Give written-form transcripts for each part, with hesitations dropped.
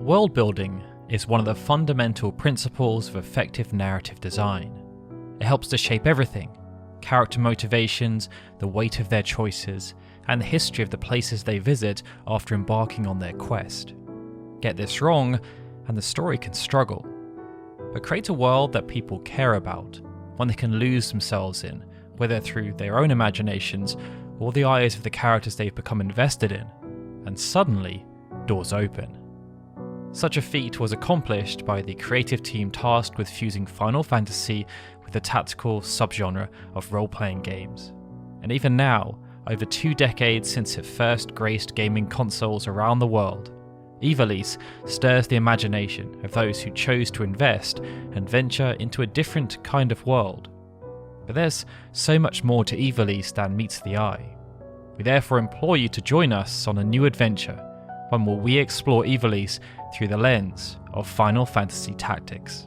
World building is one of the fundamental principles of effective narrative design. It helps to shape everything: character motivations, the weight of their choices, and the history of the places they visit after embarking on their quest. Get this wrong, and the story can struggle. But create a world that people care about, one they can lose themselves in, whether through their own imaginations or the eyes of the characters they've become invested in, and suddenly, doors open. Such a feat was accomplished by the creative team tasked with fusing Final Fantasy with the tactical subgenre of role-playing games. And even now, over 2 decades since it first graced gaming consoles around the world, Ivalice stirs the imagination of those who chose to invest and venture into a different kind of world. But there's so much more to Ivalice than meets the eye. We therefore implore you to join us on a new adventure, one where we explore Ivalice through the lens of Final Fantasy Tactics.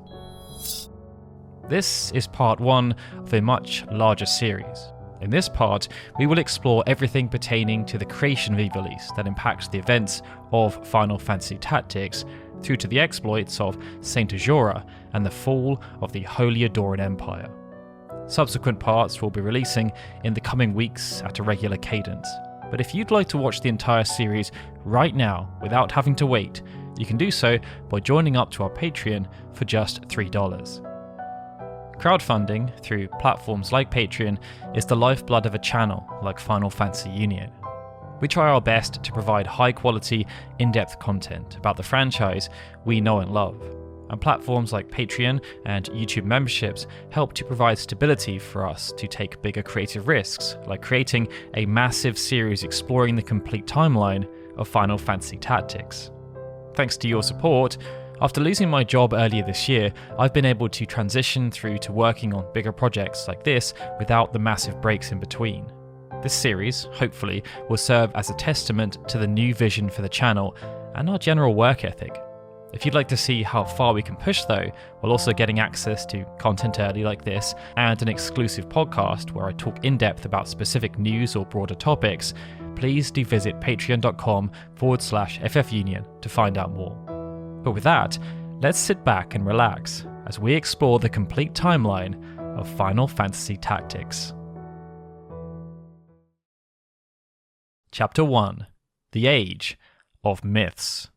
This is part 1 of a much larger series. In this part, we will explore everything pertaining to the creation of Ivalice that impacts the events of Final Fantasy Tactics, through to the exploits of Saint Ajora and the fall of the Holy Ydoran Empire. Subsequent parts will be releasing in the coming weeks at a regular cadence, but if you'd like to watch the entire series right now without having to wait, you can do so by joining up to our Patreon for just $3. Crowdfunding through platforms like Patreon is the lifeblood of a channel like Final Fantasy Union. We try our best to provide high quality, in-depth content about the franchise we know and love, and platforms like Patreon and YouTube memberships help to provide stability for us to take bigger creative risks, like creating a massive series exploring the complete timeline of Final Fantasy Tactics. Thanks to your support, after losing my job earlier this year, I've been able to transition through to working on bigger projects like this without the massive breaks in between. This series, hopefully, will serve as a testament to the new vision for the channel and our general work ethic. If you'd like to see how far we can push though, while also getting access to content early like this, and an exclusive podcast where I talk in depth about specific news or broader topics, please do visit patreon.com/FFUnion to find out more. But with that, let's sit back and relax as we explore the complete timeline of Final Fantasy Tactics. Chapter 1: The Age of Myths.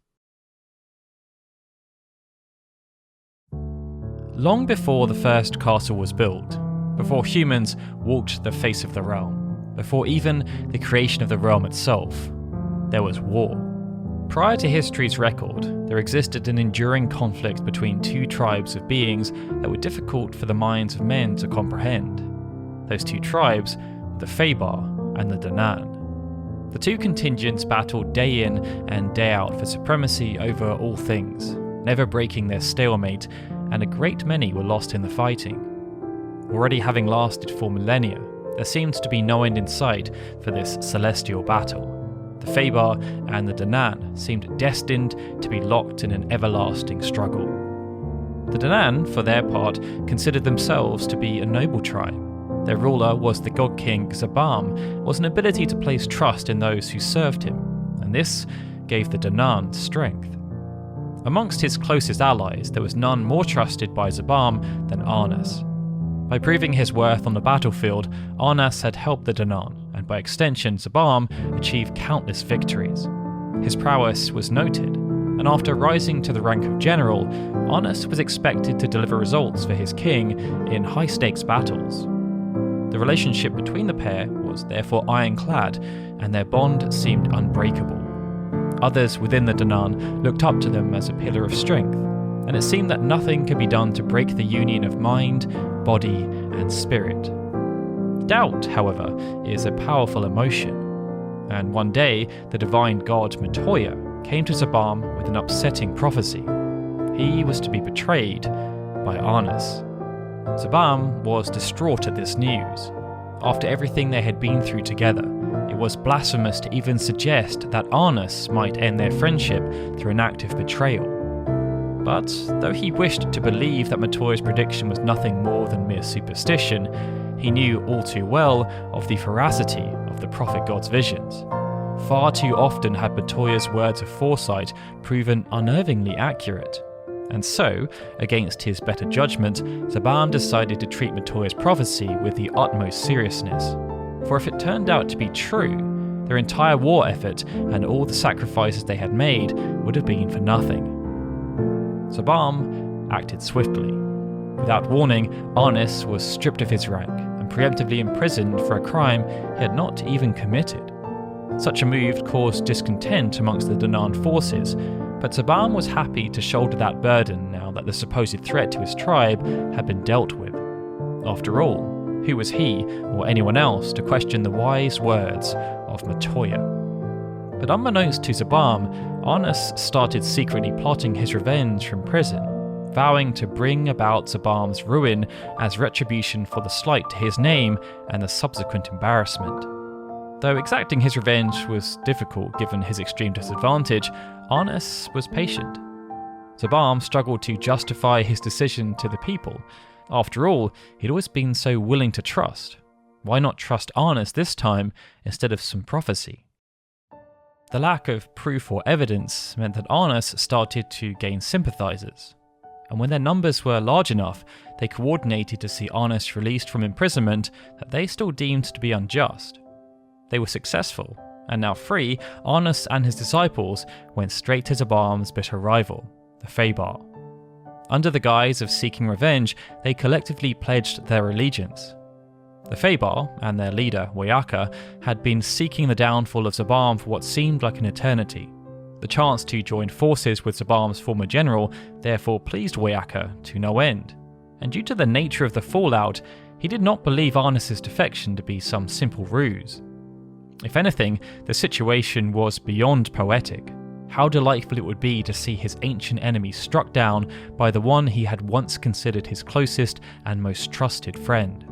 Long before the first castle was built, before humans walked the face of the realm, before even the creation of the realm itself, there was war. Prior to history's record, there existed an enduring conflict between 2 tribes of beings that were difficult for the minds of men to comprehend. Those 2 tribes were the Fabar and the Danan. The 2 contingents battled day in and day out for supremacy over all things, never breaking their stalemate, and a great many were lost in the fighting. Already having lasted for millennia, there seemed to be no end in sight for this celestial battle. The Fabar and the Danan seemed destined to be locked in an everlasting struggle. The Danan, for their part, considered themselves to be a noble tribe. Their ruler was the god king Zabam, was an ability to place trust in those who served him, and this gave the Danan strength. Amongst his closest allies, there was none more trusted by Zabam than Arnas. By proving his worth on the battlefield, Arnas had helped the Danan, and by extension Zabam, achieve countless victories. His prowess was noted, and after rising to the rank of general, Arnas was expected to deliver results for his king in high-stakes battles. The relationship between the pair was therefore ironclad, and their bond seemed unbreakable. Others within the Danan looked up to them as a pillar of strength, and it seemed that nothing could be done to break the union of mind, body, and spirit. Doubt, however, is a powerful emotion, and one day the divine god Matoya came to Zabam with an upsetting prophecy. He was to be betrayed by Arnas. Zabam was distraught at this news. After everything they had been through together, it was blasphemous to even suggest that Arnas might end their friendship through an act of betrayal. But though he wished to believe that Matoya's prediction was nothing more than mere superstition, he knew all too well of the veracity of the prophet god's visions. Far too often had Matoya's words of foresight proven unnervingly accurate. And so, against his better judgment, Zabam decided to treat Matoya's prophecy with the utmost seriousness. For if it turned out to be true, their entire war effort and all the sacrifices they had made would have been for nothing. Zabam acted swiftly. Without warning, Arnis was stripped of his rank and preemptively imprisoned for a crime he had not even committed. Such a move caused discontent amongst the Danann forces, but Zabam was happy to shoulder that burden now that the supposed threat to his tribe had been dealt with. After all, who was he or anyone else to question the wise words of Matoya? But unbeknownst to Zabam, Arnis started secretly plotting his revenge from prison, vowing to bring about Zabam's ruin as retribution for the slight to his name and the subsequent embarrassment. Though exacting his revenge was difficult given his extreme disadvantage, Arnis was patient. Zabam struggled to justify his decision to the people. After all, he'd always been so willing to trust. Why not trust Arnis this time instead of some prophecy? The lack of proof or evidence meant that Arnis started to gain sympathizers. And when their numbers were large enough, they coordinated to see Arnis released from imprisonment that they still deemed to be unjust. They were successful, and now free, Arnis and his disciples went straight to Zabam's bitter rival, the Fabar. Under the guise of seeking revenge, they collectively pledged their allegiance. The Fabar and their leader, Wayaka, had been seeking the downfall of Zabam for what seemed like an eternity. The chance to join forces with Zabam's former general therefore pleased Wayaka to no end, and due to the nature of the fallout, he did not believe Arnis's defection to be some simple ruse. If anything, the situation was beyond poetic. How delightful it would be to see his ancient enemy struck down by the one he had once considered his closest and most trusted friend.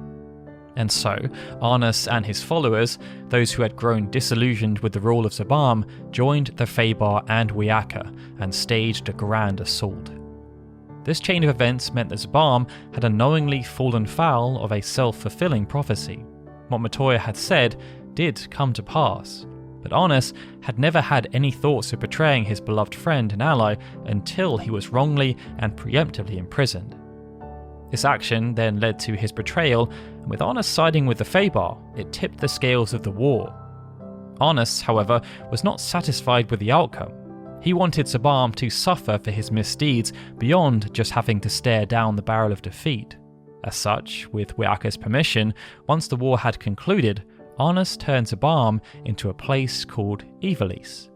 And so, Arnis and his followers, those who had grown disillusioned with the rule of Zabam, joined the Fabar and Wayaka and staged a grand assault. This chain of events meant that Zabam had unknowingly fallen foul of a self-fulfilling prophecy. What Matoya had said did come to pass, but Arnis had never had any thoughts of betraying his beloved friend and ally until he was wrongly and preemptively imprisoned. This action then led to his betrayal, and with Arnis siding with the Fabar, it tipped the scales of the war. Arnis, however, was not satisfied with the outcome. He wanted Zabam to suffer for his misdeeds beyond just having to stare down the barrel of defeat. As such, with Wayaka's permission, once the war had concluded, Arnis turned Zabam into a place called Ivalice.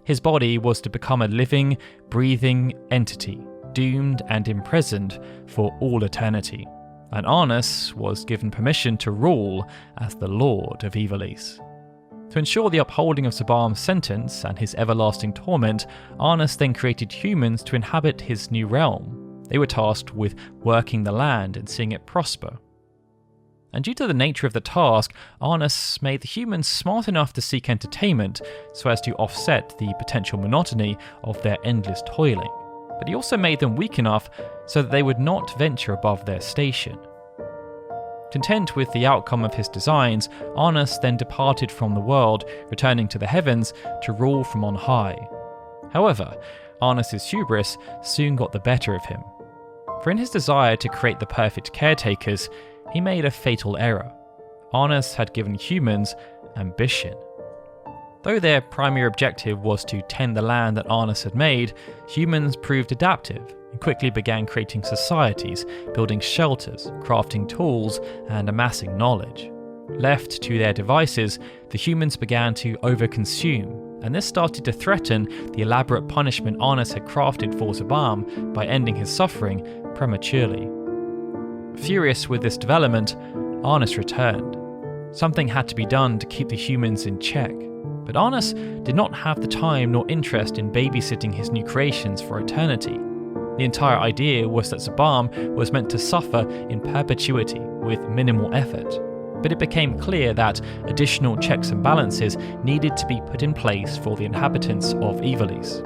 His body was to become a living, breathing entity, doomed and imprisoned for all eternity, and Arnis was given permission to rule as the Lord of Ivalice. To ensure the upholding of Zabam's sentence and his everlasting torment, Arnis then created humans to inhabit his new realm. They were tasked with working the land and seeing it prosper. And due to the nature of the task, Arnis made the humans smart enough to seek entertainment so as to offset the potential monotony of their endless toiling. But he also made them weak enough so that they would not venture above their station. Content with the outcome of his designs, Arnis then departed from the world, returning to the heavens to rule from on high. However, Arnis's hubris soon got the better of him. For in his desire to create the perfect caretakers, he made a fatal error. Arnis had given humans ambition. Though their primary objective was to tend the land that Arnis had made, humans proved adaptive and quickly began creating societies, building shelters, crafting tools, and amassing knowledge. Left to their devices, the humans began to overconsume, and this started to threaten the elaborate punishment Arnis had crafted for Zabam by ending his suffering prematurely. Furious with this development, Arnis returned. Something had to be done to keep the humans in check, but Arnis did not have the time nor interest in babysitting his new creations for eternity. The entire idea was that Zabam was meant to suffer in perpetuity with minimal effort, but it became clear that additional checks and balances needed to be put in place for the inhabitants of Ivalice.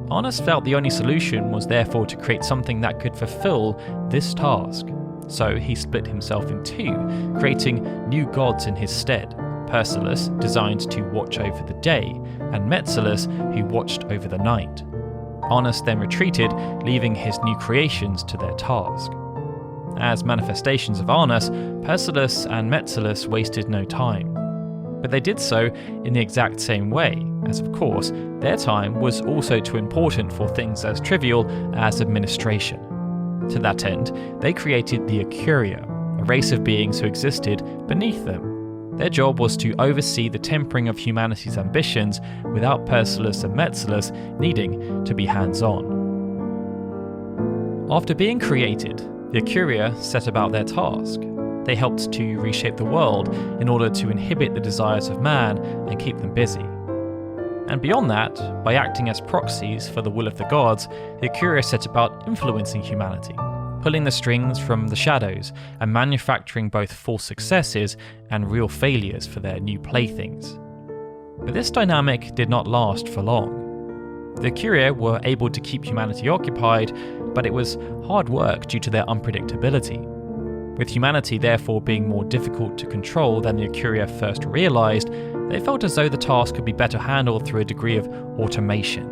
Arnis felt the only solution was therefore to create something that could fulfill this task. So he split himself in two, creating new gods in his stead, Perseus, designed to watch over the day, and Metzelus, who watched over the night. Arnus then retreated, leaving his new creations to their task. As manifestations of Arnus, Perseus and Metzelus wasted no time. But they did so in the exact same way, as of course, their time was also too important for things as trivial as administration. To that end, they created the Ecuria, a race of beings who existed beneath them. Their job was to oversee the tempering of humanity's ambitions without Perseus and Metzelus needing to be hands-on. After being created, the Ecuria set about their task. They helped to reshape the world in order to inhibit the desires of man and keep them busy. And beyond that, by acting as proxies for the will of the gods, the Ecuria set about influencing humanity, pulling the strings from the shadows and manufacturing both false successes and real failures for their new playthings. But this dynamic did not last for long. The Ecuria were able to keep humanity occupied, but it was hard work due to their unpredictability. With humanity therefore being more difficult to control than the Ecuria first realised, they felt as though the task could be better handled through a degree of automation.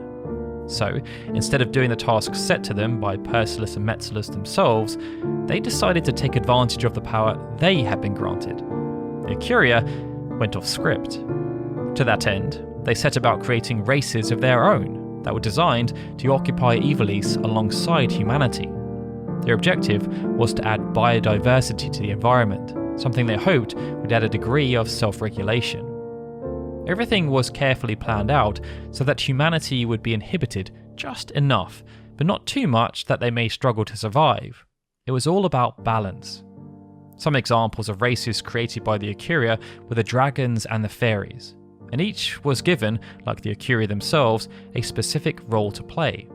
So, instead of doing the task set to them by Perseus and Metzelus themselves, they decided to take advantage of the power they had been granted. The Ecuria went off script. To that end, they set about creating races of their own that were designed to occupy Ivalice alongside humanity. Their objective was to add biodiversity to the environment, something they hoped would add a degree of self-regulation. Everything was carefully planned out so that humanity would be inhibited just enough, but not too much that they may struggle to survive. It was all about balance. Some examples of races created by the Ecuria were the dragons and the fairies, and each was given, like the Ecuria themselves, a specific role to play.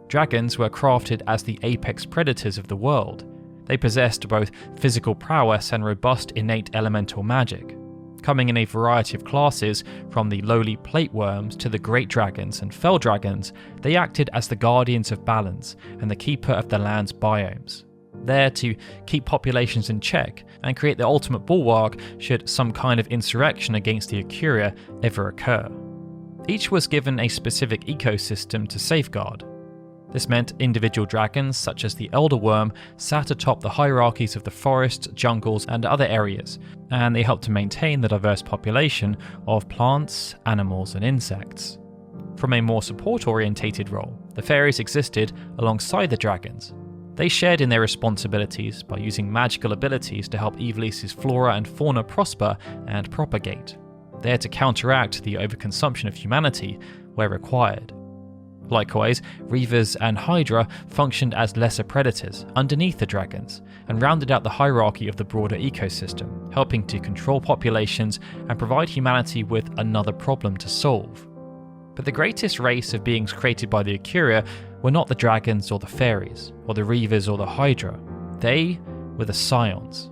Dragons were crafted as the apex predators of the world. They possessed both physical prowess and robust innate elemental magic. Coming in a variety of classes, from the lowly plate worms to the great dragons and fell dragons, they acted as the guardians of balance and the keeper of the land's biomes, there to keep populations in check and create the ultimate bulwark should some kind of insurrection against the Ecuria ever occur. Each was given a specific ecosystem to safeguard. This meant individual dragons, such as the elder worm, sat atop the hierarchies of the forests, jungles, and other areas, and they helped to maintain the diverse population of plants, animals, and insects. From a more support-orientated role, the fairies existed alongside the dragons. They shared in their responsibilities by using magical abilities to help Ivalice's flora and fauna prosper and propagate, there to counteract the overconsumption of humanity where required. Likewise, Reavers and Hydra functioned as lesser predators underneath the dragons and rounded out the hierarchy of the broader ecosystem, helping to control populations and provide humanity with another problem to solve. But the greatest race of beings created by the Ecuria were not the dragons or the fairies, or the Reavers or the Hydra. They were the Scions.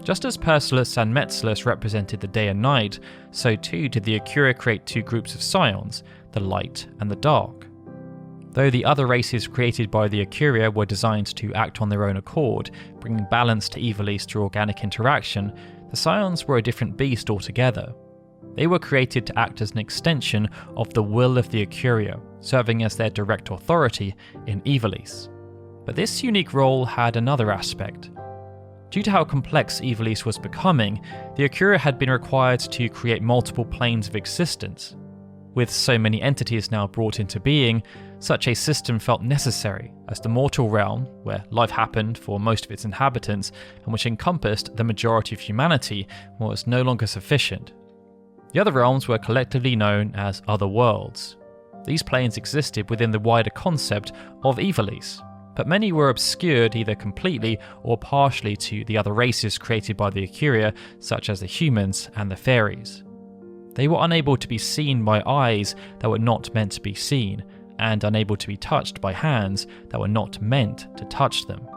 Just as Perseus and Metzelus represented the day and night, so too did the Ecuria create two groups of Scions, the light and the dark. Though the other races created by the Ecuria were designed to act on their own accord, bringing balance to Ivalice through organic interaction, the Scions were a different beast altogether. They were created to act as an extension of the will of the Ecuria, serving as their direct authority in Ivalice. But this unique role had another aspect. Due to how complex Ivalice was becoming, the Ecuria had been required to create multiple planes of existence. With so many entities now brought into being, such a system felt necessary, as the mortal realm, where life happened for most of its inhabitants and which encompassed the majority of humanity, was no longer sufficient. The other realms were collectively known as other worlds. These planes existed within the wider concept of Ivalice, but many were obscured either completely or partially to the other races created by the Ecuria, such as the humans and the fairies. They were unable to be seen by eyes that were not meant to be seen, and unable to be touched by hands that were not meant to touch them.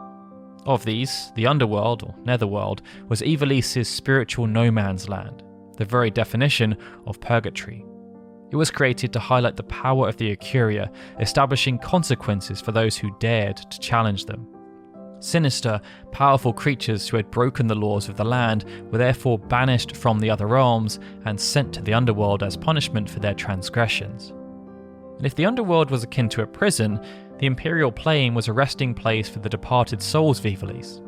Of these, the underworld, or netherworld, was Ivalice's spiritual no man's land, the very definition of purgatory. It was created to highlight the power of the Ecuria, establishing consequences for those who dared to challenge them. Sinister, powerful creatures who had broken the laws of the land were therefore banished from the other realms and sent to the underworld as punishment for their transgressions. And if the underworld was akin to a prison, the Imperial Plane was a resting place for the departed souls of Ivalice.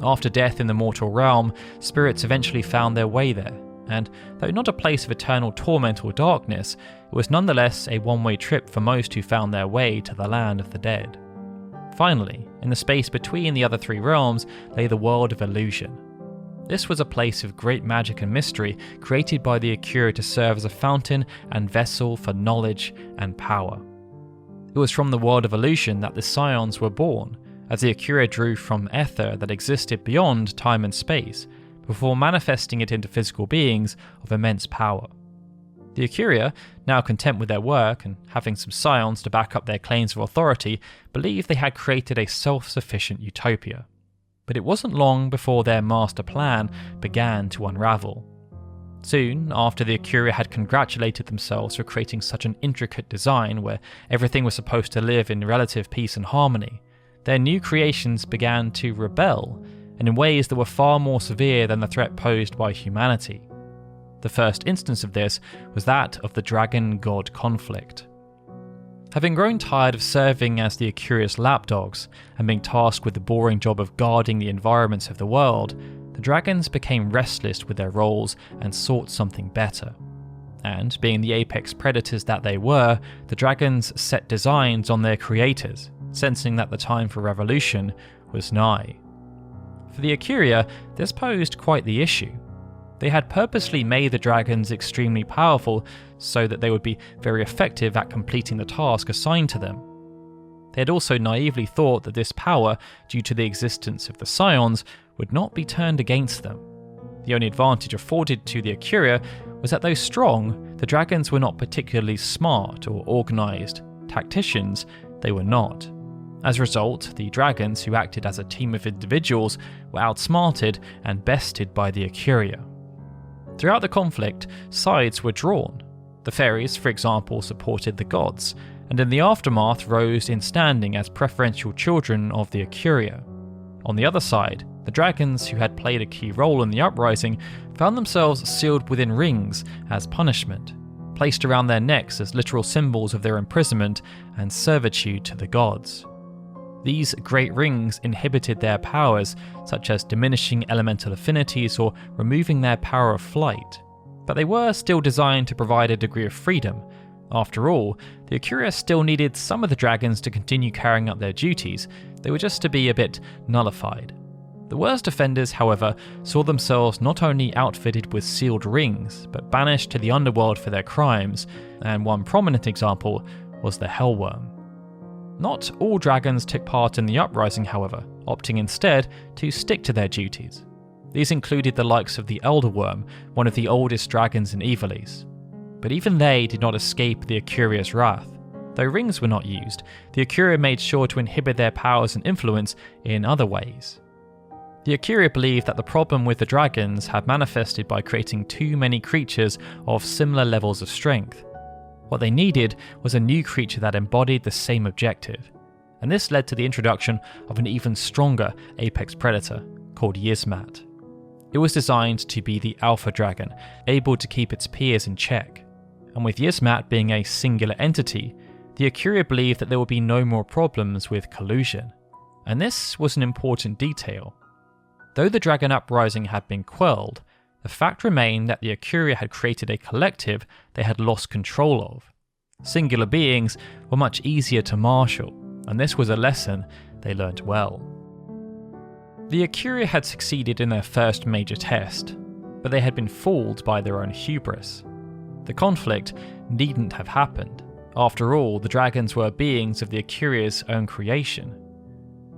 After death in the mortal realm, spirits eventually found their way there, and though not a place of eternal torment or darkness, it was nonetheless a one-way trip for most who found their way to the land of the dead. Finally, in the space between the other three realms lay the world of illusion. This was a place of great magic and mystery created by the Akira to serve as a fountain and vessel for knowledge and power. It was from the world of illusion that the Scions were born, as the Akira drew from ether that existed beyond time and space, before manifesting it into physical beings of immense power. The Akira, now content with their work and having some Scions to back up their claims of authority, believed they had created a self-sufficient utopia. But it wasn't long before their master plan began to unravel. Soon after the Akira had congratulated themselves for creating such an intricate design where everything was supposed to live in relative peace and harmony, their new creations began to rebel, and in ways that were far more severe than the threat posed by humanity. The first instance of this was that of the dragon-god conflict. Having grown tired of serving as the Akira's lapdogs and being tasked with the boring job of guarding the environments of the world, the dragons became restless with their roles and sought something better. And, being the apex predators that they were, the dragons set designs on their creators, sensing that the time for revolution was nigh. For the Akira, this posed quite the issue. They had purposely made the dragons extremely powerful so that they would be very effective at completing the task assigned to them. They had also naively thought that this power, due to the existence of the Scions, would not be turned against them. The only advantage afforded to the Akira was that though strong, the dragons were not particularly smart or organised. Tacticians, they were not. As a result, the dragons, who acted as a team of individuals, were outsmarted and bested by the Akira. Throughout the conflict, sides were drawn. The fairies, for example, supported the gods, and in the aftermath rose in standing as preferential children of the Akira. On the other side, the dragons, who had played a key role in the uprising, found themselves sealed within rings as punishment, placed around their necks as literal symbols of their imprisonment and servitude to the gods. These great rings inhibited their powers, such as diminishing elemental affinities or removing their power of flight, but they were still designed to provide a degree of freedom. After all, the Akira still needed some of the dragons to continue carrying out their duties. They were just to be a bit nullified. The worst offenders, however, saw themselves not only outfitted with sealed rings, but banished to the underworld for their crimes, and one prominent example was the Hellworm. Not all dragons took part in the uprising, however, opting instead to stick to their duties. These included the likes of the Elder Worm, one of the oldest dragons in Ivalice. But even they did not escape the Akira's wrath. Though rings were not used, the Akira made sure to inhibit their powers and influence in other ways. The Akira believed that the problem with the dragons had manifested by creating too many creatures of similar levels of strength. What they needed was a new creature that embodied the same objective, and this led to the introduction of an even stronger apex predator called Yzmat. It was designed to be the alpha dragon, able to keep its peers in check, and with Yzmat being a singular entity, the Akira believed that there would be no more problems with collusion, and this was an important detail. Though the dragon uprising had been quelled, the fact remained that the Akira had created a collective they had lost control of. Singular beings were much easier to marshal, and this was a lesson they learnt well. The Akira had succeeded in their first major test, but they had been fooled by their own hubris. The conflict needn't have happened. After all, the dragons were beings of the Akira's own creation.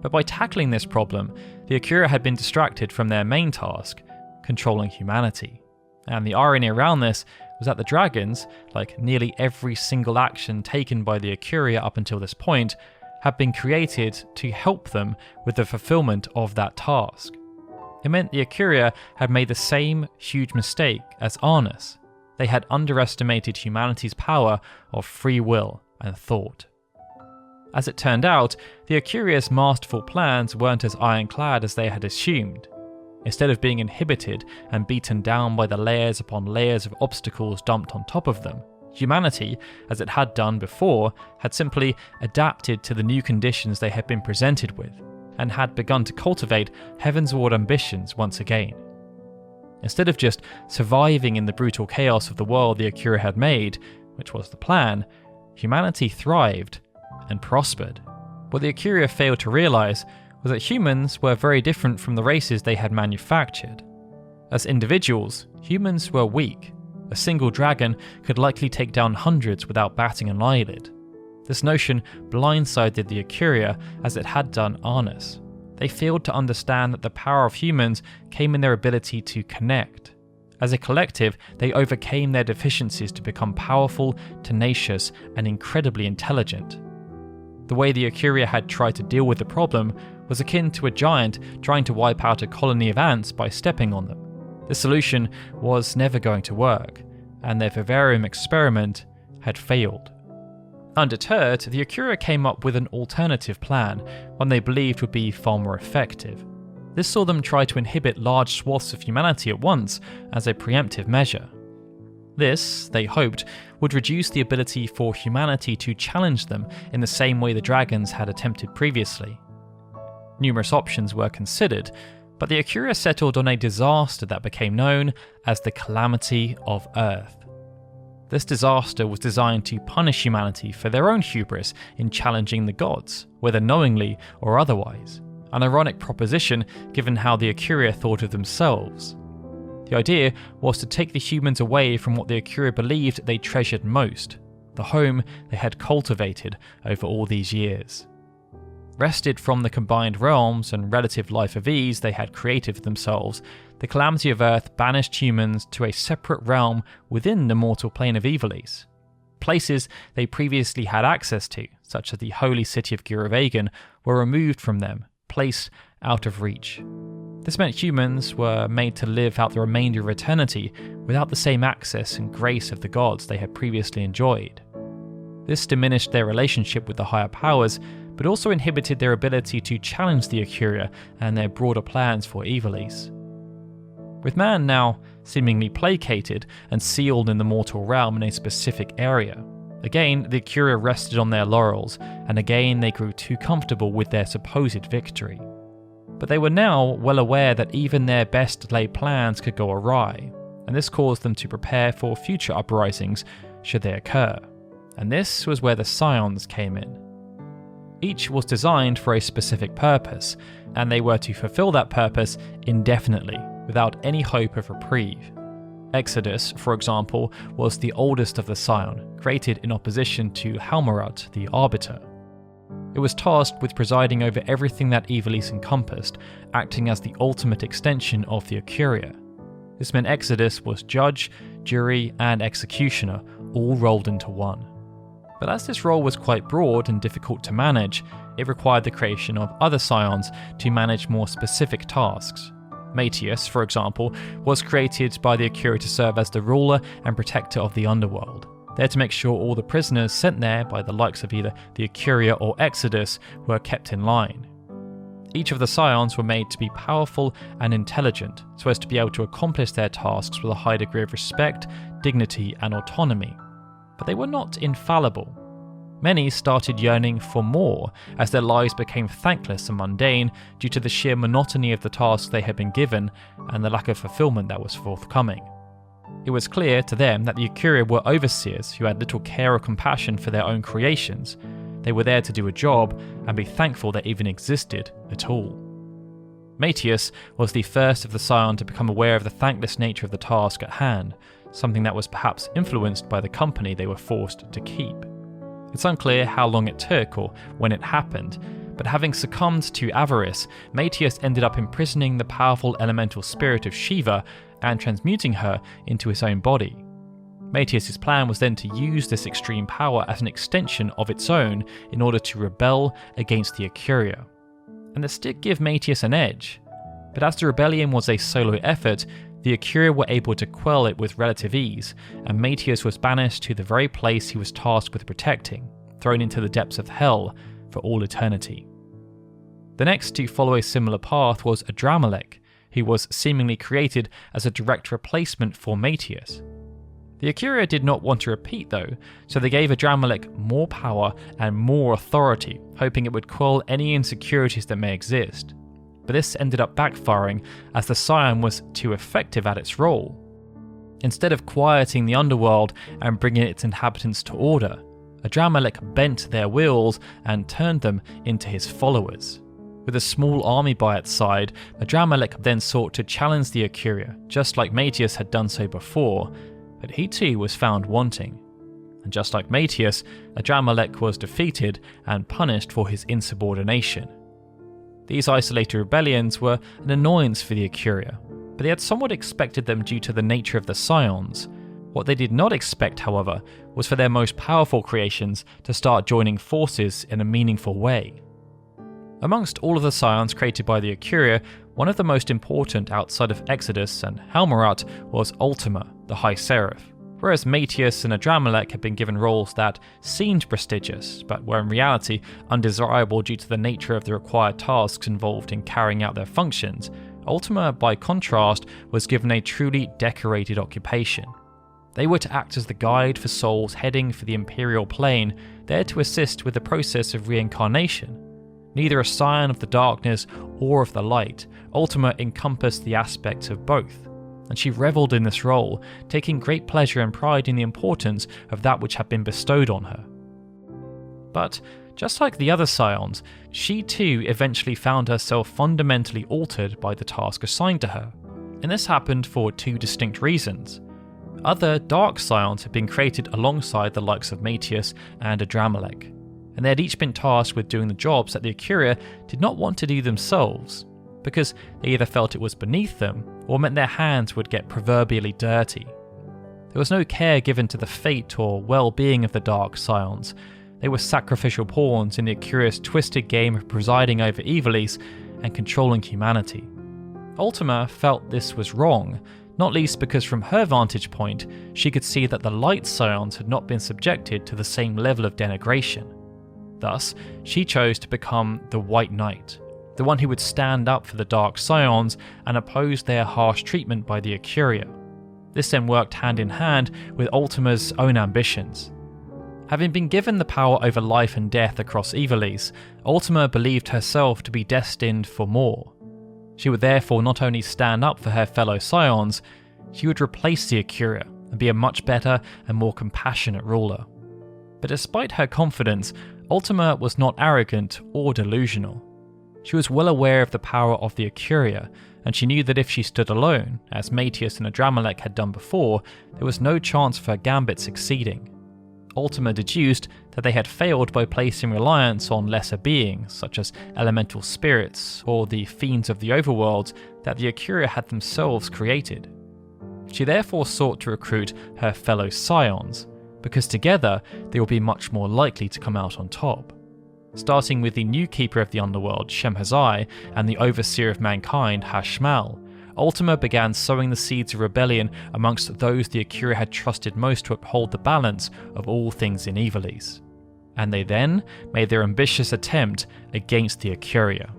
But by tackling this problem, the Akira had been distracted from their main task, controlling humanity. And the irony around this was that the dragons, like nearly every single action taken by the Akira up until this point, had been created to help them with the fulfillment of that task. It meant the Akira had made the same huge mistake as Arnus. They had underestimated humanity's power of free will and thought. As it turned out, the Acuria's masterful plans weren't as ironclad as they had assumed. Instead of being inhibited and beaten down by the layers upon layers of obstacles dumped on top of them, humanity, as it had done before, had simply adapted to the new conditions they had been presented with, and had begun to cultivate heavenward ambitions once again. Instead of just surviving in the brutal chaos of the world the Acuria had made, which was the plan, humanity thrived and prospered. What the Acuria failed to realise was that humans were very different from the races they had manufactured. As individuals, humans were weak. A single dragon could likely take down hundreds without batting an eyelid. This notion blindsided the Acuria as it had done Arnus. They failed to understand that the power of humans came in their ability to connect. As a collective, they overcame their deficiencies to become powerful, tenacious, and incredibly intelligent. The way the Acuria had tried to deal with the problem was akin to a giant trying to wipe out a colony of ants by stepping on them. The solution was never going to work, and their vivarium experiment had failed. Undeterred, the Acuria came up with an alternative plan, one they believed would be far more effective. This saw them try to inhibit large swaths of humanity at once as a preemptive measure. This, they hoped, would reduce the ability for humanity to challenge them in the same way the dragons had attempted previously. Numerous options were considered, but the Acuria settled on a disaster that became known as the Calamity of Earth. This disaster was designed to punish humanity for their own hubris in challenging the gods, whether knowingly or otherwise. An ironic proposition given how the Acuria thought of themselves. The idea was to take the humans away from what the Acuria believed they treasured most, the home they had cultivated over all these years. Wrested from the combined realms and relative life of ease they had created for themselves, the Calamity of Earth banished humans to a separate realm within the mortal plane of Ivalice. Places they previously had access to, such as the holy city of Guravagan, were removed from them, placed out of reach. This meant humans were made to live out the remainder of eternity without the same access and grace of the gods they had previously enjoyed. This diminished their relationship with the higher powers, but also inhibited their ability to challenge the Acuria and their broader plans for Ivalice. With man now seemingly placated and sealed in the mortal realm in a specific area, again the Acuria rested on their laurels, and again they grew too comfortable with their supposed victory. But they were now well aware that even their best laid plans could go awry, and this caused them to prepare for future uprisings should they occur. And this was where the Scions came in. Each was designed for a specific purpose, and they were to fulfill that purpose indefinitely, without any hope of reprieve. Exodus, for example, was the oldest of the Scion, created in opposition to Halmarut, the Arbiter. It was tasked with presiding over everything that Ivalice encompassed, acting as the ultimate extension of the Acuria. This meant Exodus was judge, jury, and executioner, all rolled into one. But as this role was quite broad and difficult to manage, it required the creation of other Scions to manage more specific tasks. Maetius, for example, was created by the Acuria to serve as the ruler and protector of the underworld, there to make sure all the prisoners sent there by the likes of either the Acuria or Exodus were kept in line. Each of the Scions were made to be powerful and intelligent, so as to be able to accomplish their tasks with a high degree of respect, dignity, and autonomy. But they were not infallible. Many started yearning for more, as their lives became thankless and mundane due to the sheer monotony of the tasks they had been given and the lack of fulfillment that was forthcoming. It was clear to them that the Acuria were overseers who had little care or compassion for their own creations. They were there to do a job and be thankful they even existed at all. Maetius was the first of the Scion to become aware of the thankless nature of the task at hand, something that was perhaps influenced by the company they were forced to keep. It's unclear how long it took or when it happened, but having succumbed to avarice, Maetius ended up imprisoning the powerful elemental spirit of Shiva and transmuting her into his own body. Maetius' plan was then to use this extreme power as an extension of its own in order to rebel against the Acuria. And this did give Maetius an edge, but as the rebellion was a solo effort, the Acuria were able to quell it with relative ease, and Maetius was banished to the very place he was tasked with protecting, thrown into the depths of hell, for all eternity. The next to follow a similar path was Adramelech, who was seemingly created as a direct replacement for Matthias. The Acuria did not want to repeat though, so they gave Adramelech more power and more authority, hoping it would quell any insecurities that may exist. But this ended up backfiring as the Scion was too effective at its role. Instead of quieting the underworld and bringing its inhabitants to order, Adramelech bent their wills and turned them into his followers. With a small army by its side, Adramelech then sought to challenge the Acuria, just like Matthias had done so before, but he too was found wanting. And just like Matthias, Adramelech was defeated and punished for his insubordination. These isolated rebellions were an annoyance for the Acuria, but they had somewhat expected them due to the nature of the Scions. What they did not expect, however, was for their most powerful creations to start joining forces in a meaningful way. Amongst all of the Scions created by the Acuria, one of the most important outside of Exodus and Helmarat was Ultima, the High Seraph, whereas Matthias and Adramelech had been given roles that seemed prestigious, but were in reality undesirable due to the nature of the required tasks involved in carrying out their functions. Ultima, by contrast, was given a truly decorated occupation. They were to act as the guide for souls heading for the Imperial Plane, there to assist with the process of reincarnation. Neither a scion of the darkness or of the light, Ultima encompassed the aspects of both, and she revelled in this role, taking great pleasure and pride in the importance of that which had been bestowed on her. But, just like the other scions, she too eventually found herself fundamentally altered by the task assigned to her, and this happened for two distinct reasons. Other dark scions had been created alongside the likes of Matthias and Adramelech, and they had each been tasked with doing the jobs that the Acuria did not want to do themselves, because they either felt it was beneath them or meant their hands would get proverbially dirty. There was no care given to the fate or well-being of the dark scions. They were sacrificial pawns in the Acuria's twisted game of presiding over Ivalice and controlling humanity. Ultima felt this was wrong, not least because from her vantage point, she could see that the light scions had not been subjected to the same level of denigration. Thus, she chose to become the White Knight, the one who would stand up for the Dark Scions and oppose their harsh treatment by the Acuria. This then worked hand in hand with Ultima's own ambitions. Having been given the power over life and death across Ivalice, Ultima believed herself to be destined for more. She would therefore not only stand up for her fellow Scions, she would replace the Acuria and be a much better and more compassionate ruler. But despite her confidence, Ultima was not arrogant or delusional. She was well aware of the power of the Acuria, and she knew that if she stood alone, as Matthias and Adramelech had done before, there was no chance of her gambit succeeding. Ultima deduced that they had failed by placing reliance on lesser beings, such as elemental spirits or the fiends of the overworld that the Acuria had themselves created. She therefore sought to recruit her fellow Scions, because together they would be much more likely to come out on top. Starting with the new keeper of the underworld, Shemhazai, and the overseer of mankind, Hashmal, Ultima began sowing the seeds of rebellion amongst those the Acuria had trusted most to uphold the balance of all things in Ivalice. And they then made their ambitious attempt against the Acuria.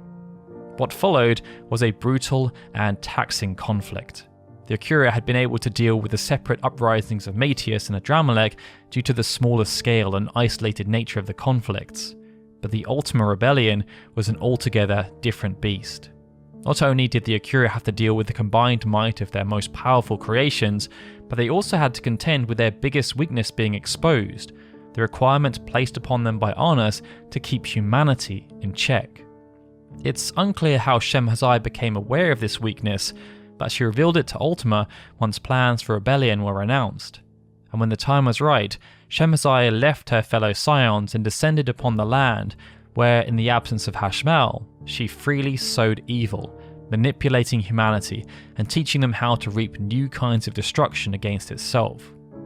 What followed was a brutal and taxing conflict. The Acuria had been able to deal with the separate uprisings of Matthias and Adramelech due to the smaller scale and isolated nature of the conflicts, but the Ultima Rebellion was an altogether different beast. Not only did the Acuria have to deal with the combined might of their most powerful creations, but they also had to contend with their biggest weakness being exposed, the requirement placed upon them by Arnas to keep humanity in check. It's unclear how Shemhazai became aware of this weakness, but she revealed it to Ultima once plans for rebellion were announced. And when the time was right, Shemhazai left her fellow Scions and descended upon the land, where, in the absence of Hashmal, she freely sowed evil, manipulating humanity and teaching them how to reap new kinds of destruction against itself.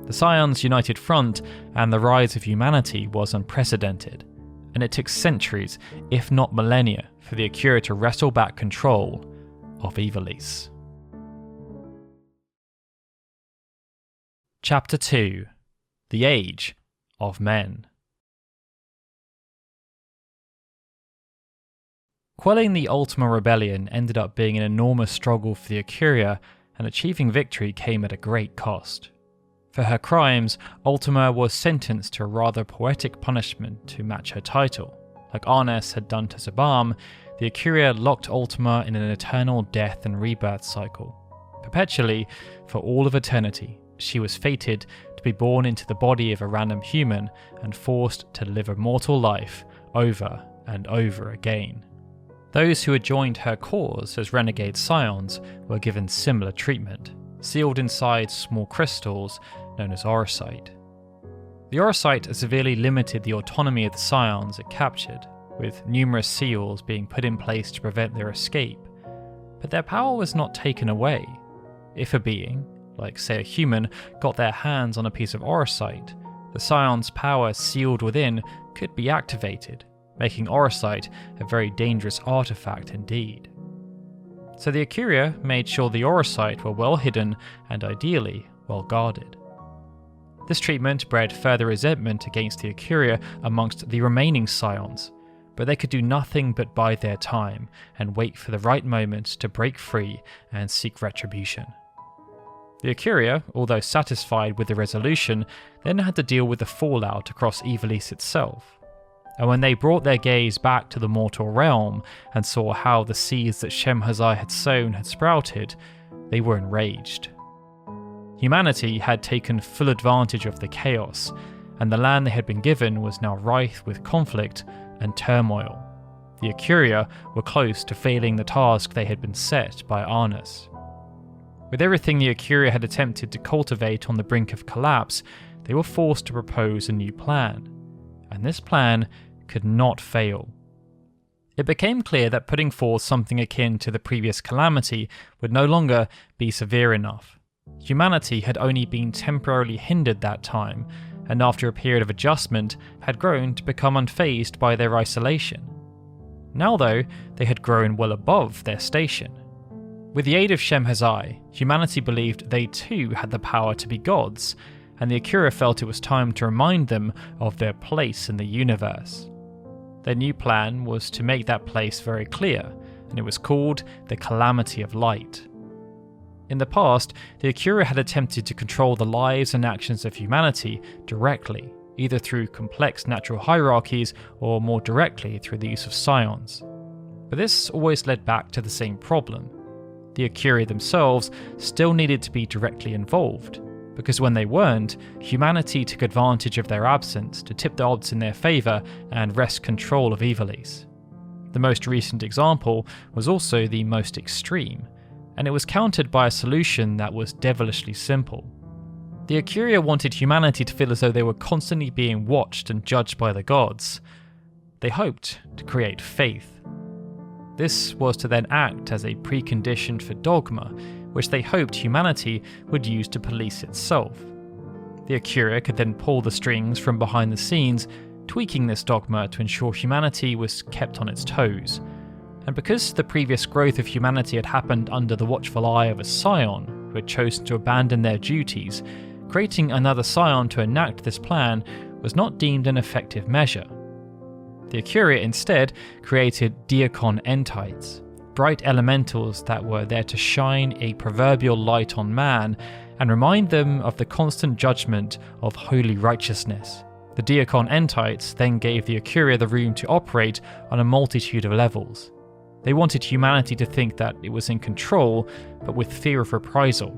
The Scions' united front and the rise of humanity was unprecedented, and it took centuries, if not millennia, for the Acuria to wrestle back control of Ivalice. Chapter 2: The Age of Men. Quelling the Ultima Rebellion ended up being an enormous struggle for the Ikuria, and achieving victory came at a great cost. For her crimes, Ultima was sentenced to a rather poetic punishment to match her title. Like Arnes had done to Zabam, the Ikuria locked Ultima in an eternal death and rebirth cycle. Perpetually, for all of eternity, she was fated to be born into the body of a random human and forced to live a mortal life over and over again. Those who had joined her cause as renegade scions were given similar treatment, sealed inside small crystals known as orosite. The orosite severely limited the autonomy of the scions it captured, with numerous seals being put in place to prevent their escape. But their power was not taken away. If a being, like say a human, got their hands on a piece of orosite, the scion's power sealed within could be activated, making orosite a very dangerous artifact indeed. So the Ikuria made sure the orosite were well hidden and ideally well guarded. This treatment bred further resentment against the Ikuria amongst the remaining scions, but they could do nothing but bide their time and wait for the right moment to break free and seek retribution. The Ikuria, although satisfied with the resolution, then had to deal with the fallout across Ivalice itself. And when they brought their gaze back to the mortal realm and saw how the seeds that Shemhazai had sown had sprouted, they were enraged. Humanity had taken full advantage of the chaos, and the land they had been given was now rife with conflict and turmoil. The Ikuria were close to failing the task they had been set by Arnes. With everything the Ikuria had attempted to cultivate on the brink of collapse, they were forced to propose a new plan. And this plan could not fail. It became clear that putting forth something akin to the previous calamity would no longer be severe enough. Humanity had only been temporarily hindered that time, and after a period of adjustment had grown to become unfazed by their isolation. Now though, they had grown well above their station. With the aid of Shemhazai, humanity believed they too had the power to be gods, and the Ikuria felt it was time to remind them of their place in the universe. Their new plan was to make that place very clear, and it was called the Calamity of Light. In the past, the Ikuria had attempted to control the lives and actions of humanity directly, either through complex natural hierarchies or more directly through the use of scions. But this always led back to the same problem. The Ikuria themselves still needed to be directly involved, because when they weren't, humanity took advantage of their absence to tip the odds in their favour and wrest control of Ivalice. The most recent example was also the most extreme, and it was countered by a solution that was devilishly simple. The Ikuria wanted humanity to feel as though they were constantly being watched and judged by the gods. They hoped to create faith. This was to then act as a precondition for dogma, which they hoped humanity would use to police itself. The Ikuria could then pull the strings from behind the scenes, tweaking this dogma to ensure humanity was kept on its toes. And because the previous growth of humanity had happened under the watchful eye of a scion who had chosen to abandon their duties, creating another scion to enact this plan was not deemed an effective measure. The Ikuria instead created diakon entites, bright elementals that were there to shine a proverbial light on man and remind them of the constant judgment of holy righteousness. The diakon entites then gave the Ikuria the room to operate on a multitude of levels. They wanted humanity to think that it was in control, but with fear of reprisal.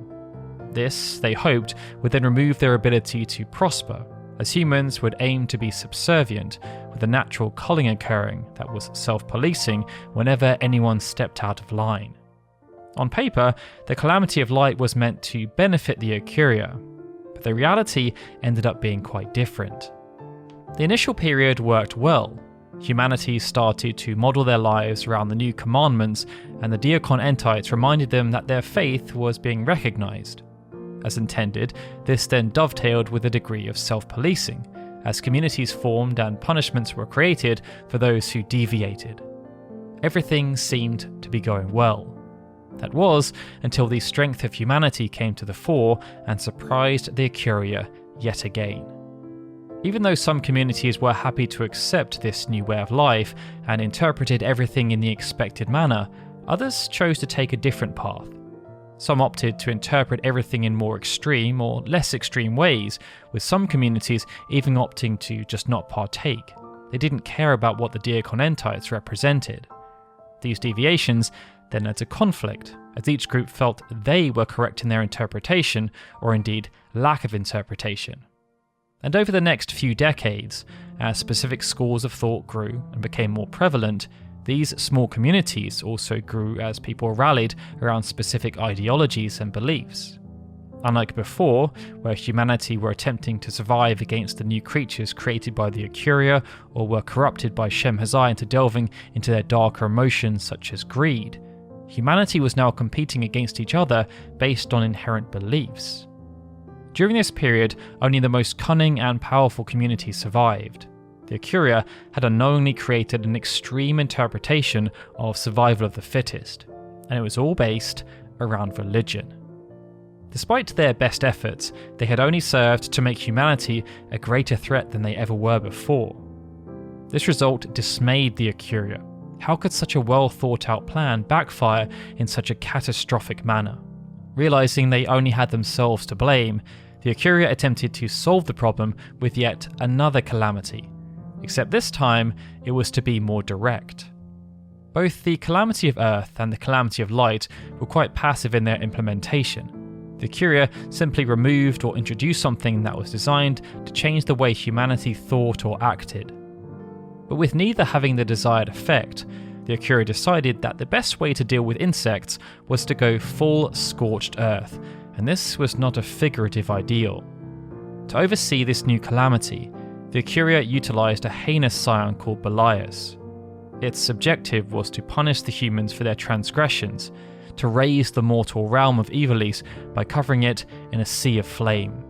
This, they hoped, would then remove their ability to prosper, as humans would aim to be subservient, with a natural culling occurring that was self-policing whenever anyone stepped out of line. On paper, the Calamity of Light was meant to benefit the Ikuria, but the reality ended up being quite different. The initial period worked well. Humanity started to model their lives around the new commandments, and the diakon entites reminded them that their faith was being recognized. As intended, this then dovetailed with a degree of self-policing, as communities formed and punishments were created for those who deviated. Everything seemed to be going well. That was until the strength of humanity came to the fore and surprised the Ikuria yet again. Even though some communities were happy to accept this new way of life and interpreted everything in the expected manner, others chose to take a different path. Some opted to interpret everything in more extreme or less extreme ways, with some communities even opting to just not partake. They didn't care about what the Diakonentites represented. These deviations then led to conflict, as each group felt they were correct in their interpretation, or indeed lack of interpretation. And over the next few decades, as specific schools of thought grew and became more prevalent, these small communities also grew as people rallied around specific ideologies and beliefs. Unlike before, where humanity were attempting to survive against the new creatures created by the Ikuria, or were corrupted by Shem-Hazai into delving into their darker emotions such as greed, humanity was now competing against each other based on inherent beliefs. During this period, only the most cunning and powerful communities survived. The Ikuria had unknowingly created an extreme interpretation of survival of the fittest, and it was all based around religion. Despite their best efforts, they had only served to make humanity a greater threat than they ever were before. This result dismayed the Ikuria. How could such a well thought out plan backfire in such a catastrophic manner? Realizing they only had themselves to blame, the Ikuria attempted to solve the problem with yet another calamity, except this time it was to be more direct. Both the Calamity of Earth and the Calamity of Light were quite passive in their implementation. The Ikuria simply removed or introduced something that was designed to change the way humanity thought or acted. But with neither having the desired effect, the Ikuria decided that the best way to deal with insects was to go full scorched earth, and this was not a figurative ideal. To oversee this new calamity, the Ikuria utilised a heinous scion called Ivalice. Its objective was to punish the humans for their transgressions, to raise the mortal realm of Ivalice by covering it in a sea of flame.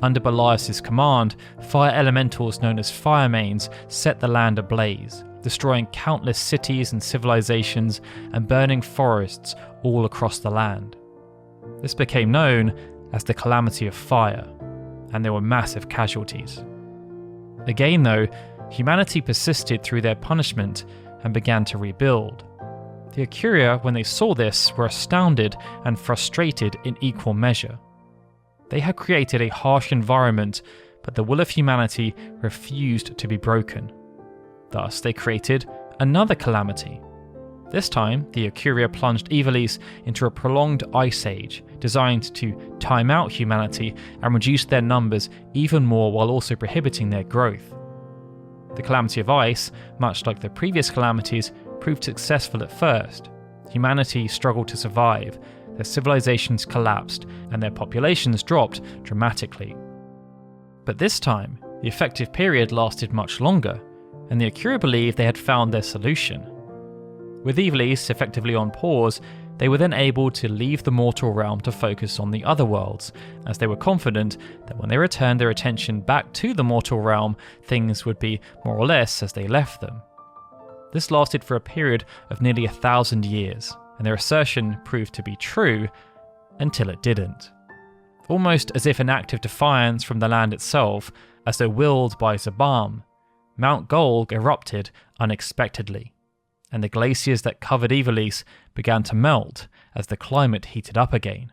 Under Ivalice's command, fire elementals known as firemanes set the land ablaze, destroying countless cities and civilizations and burning forests all across the land. This became known as the Calamity of Fire, and there were massive casualties. Again though, humanity persisted through their punishment and began to rebuild. The Ikuria, when they saw this, were astounded and frustrated in equal measure. They had created a harsh environment, but the will of humanity refused to be broken. Thus, they created another calamity. This time, the Ikuria plunged Ivalice into a prolonged ice age, designed to time out humanity and reduce their numbers even more while also prohibiting their growth. The Calamity of Ice, much like the previous calamities, proved successful at first. Humanity struggled to survive, their civilizations collapsed, and their populations dropped dramatically. But this time, the effective period lasted much longer, and the Ikuria believed they had found their solution. With Ivalice effectively on pause, they were then able to leave the mortal realm to focus on the other worlds, as they were confident that when they returned their attention back to the mortal realm, things would be more or less as they left them. This lasted for a period of nearly 1,000 years, and their assertion proved to be true until it didn't. Almost as if an act of defiance from the land itself, as though willed by Zabam, Mount Golg erupted unexpectedly, and the glaciers that covered Ivalice began to melt as the climate heated up again.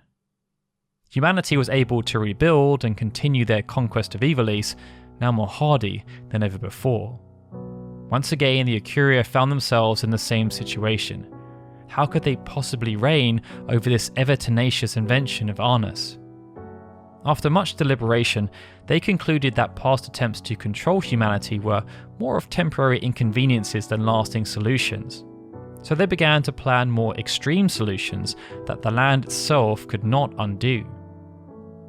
Humanity was able to rebuild and continue their conquest of Ivalice, now more hardy than ever before. Once again, the Ikuria found themselves in the same situation. How could they possibly reign over this ever-tenacious invention of Arnus? After much deliberation, they concluded that past attempts to control humanity were more of temporary inconveniences than lasting solutions. So they began to plan more extreme solutions that the land itself could not undo.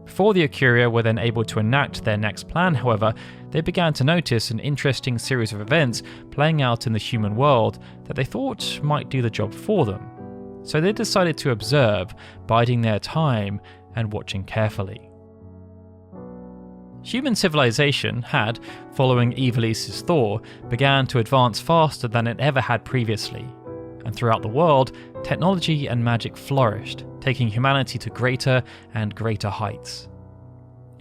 Before the Ikuria were then able to enact their next plan, however, they began to notice an interesting series of events playing out in the human world that they thought might do the job for them. So they decided to observe, biding their time and watching carefully. Human civilization had, following Ivalice's thaw, began to advance faster than it ever had previously, and throughout the world, technology and magic flourished, taking humanity to greater and greater heights.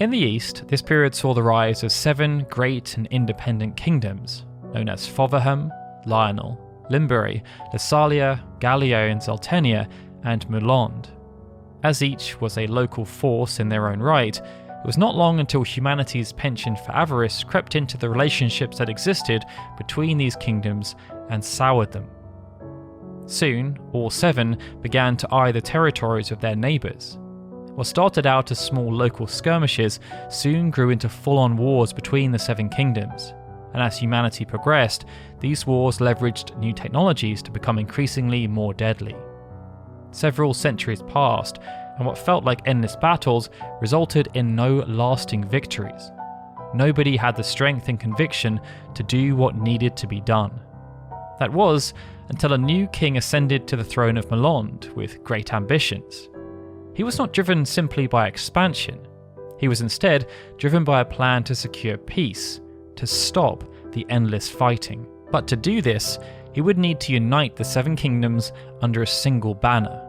In the east, this period saw the rise of 7 great and independent kingdoms, known as Fotherham, Lionel, Limbury, Lassalia, Gallio and Zeltenia, and Mulond. As each was a local force in their own right, it was not long until humanity's penchant for avarice crept into the relationships that existed between these kingdoms and soured them. Soon, all 7 began to eye the territories of their neighbours. What started out as small local skirmishes soon grew into full-on wars between the 7 kingdoms, and as humanity progressed, these wars leveraged new technologies to become increasingly more deadly. Several centuries passed, and what felt like endless battles resulted in no lasting victories. Nobody had the strength and conviction to do what needed to be done. That was until a new king ascended to the throne of Mulond with great ambitions. He was not driven simply by expansion. He was instead driven by a plan to secure peace, to stop the endless fighting. But to do this, he would need to unite the 7 kingdoms under a single banner.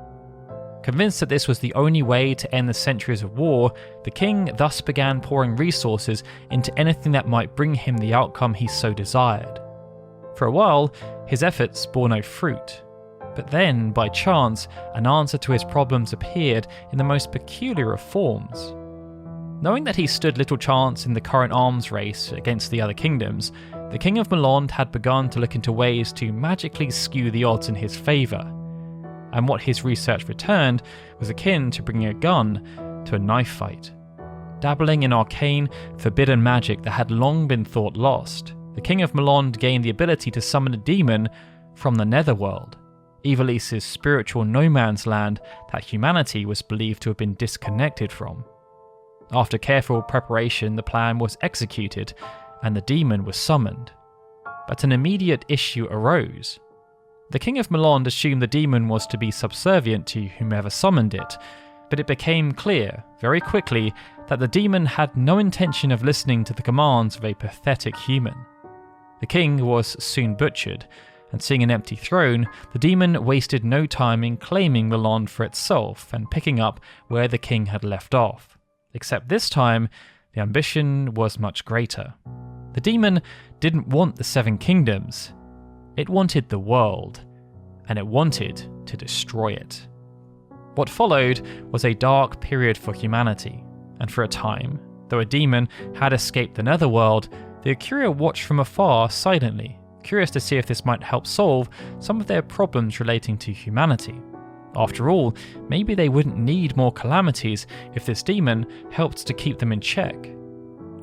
Convinced that this was the only way to end the centuries of war, the king thus began pouring resources into anything that might bring him the outcome he so desired. For a while, his efforts bore no fruit. But then, by chance, an answer to his problems appeared in the most peculiar of forms. Knowing that he stood little chance in the current arms race against the other kingdoms, the King of Mulond had begun to look into ways to magically skew the odds in his favour. And what his research returned was akin to bringing a gun to a knife fight. Dabbling in arcane, forbidden magic that had long been thought lost, the King of Mulond gained the ability to summon a demon from the netherworld, Ivalice's spiritual no man's land that humanity was believed to have been disconnected from. After careful preparation, the plan was executed, and the demon was summoned. But an immediate issue arose. The King of Mulond assumed the demon was to be subservient to whomever summoned it, but it became clear, very quickly, that the demon had no intention of listening to the commands of a pathetic human. The king was soon butchered, and seeing an empty throne, the demon wasted no time in claiming Mulond for itself and picking up where the king had left off. Except this time, the ambition was much greater. The demon didn't want the 7 kingdoms. It wanted the world, and it wanted to destroy it. What followed was a dark period for humanity, and for a time, though a demon had escaped the netherworld, the Akuria watched from afar silently, curious to see if this might help solve some of their problems relating to humanity. After all, maybe they wouldn't need more calamities if this demon helped to keep them in check.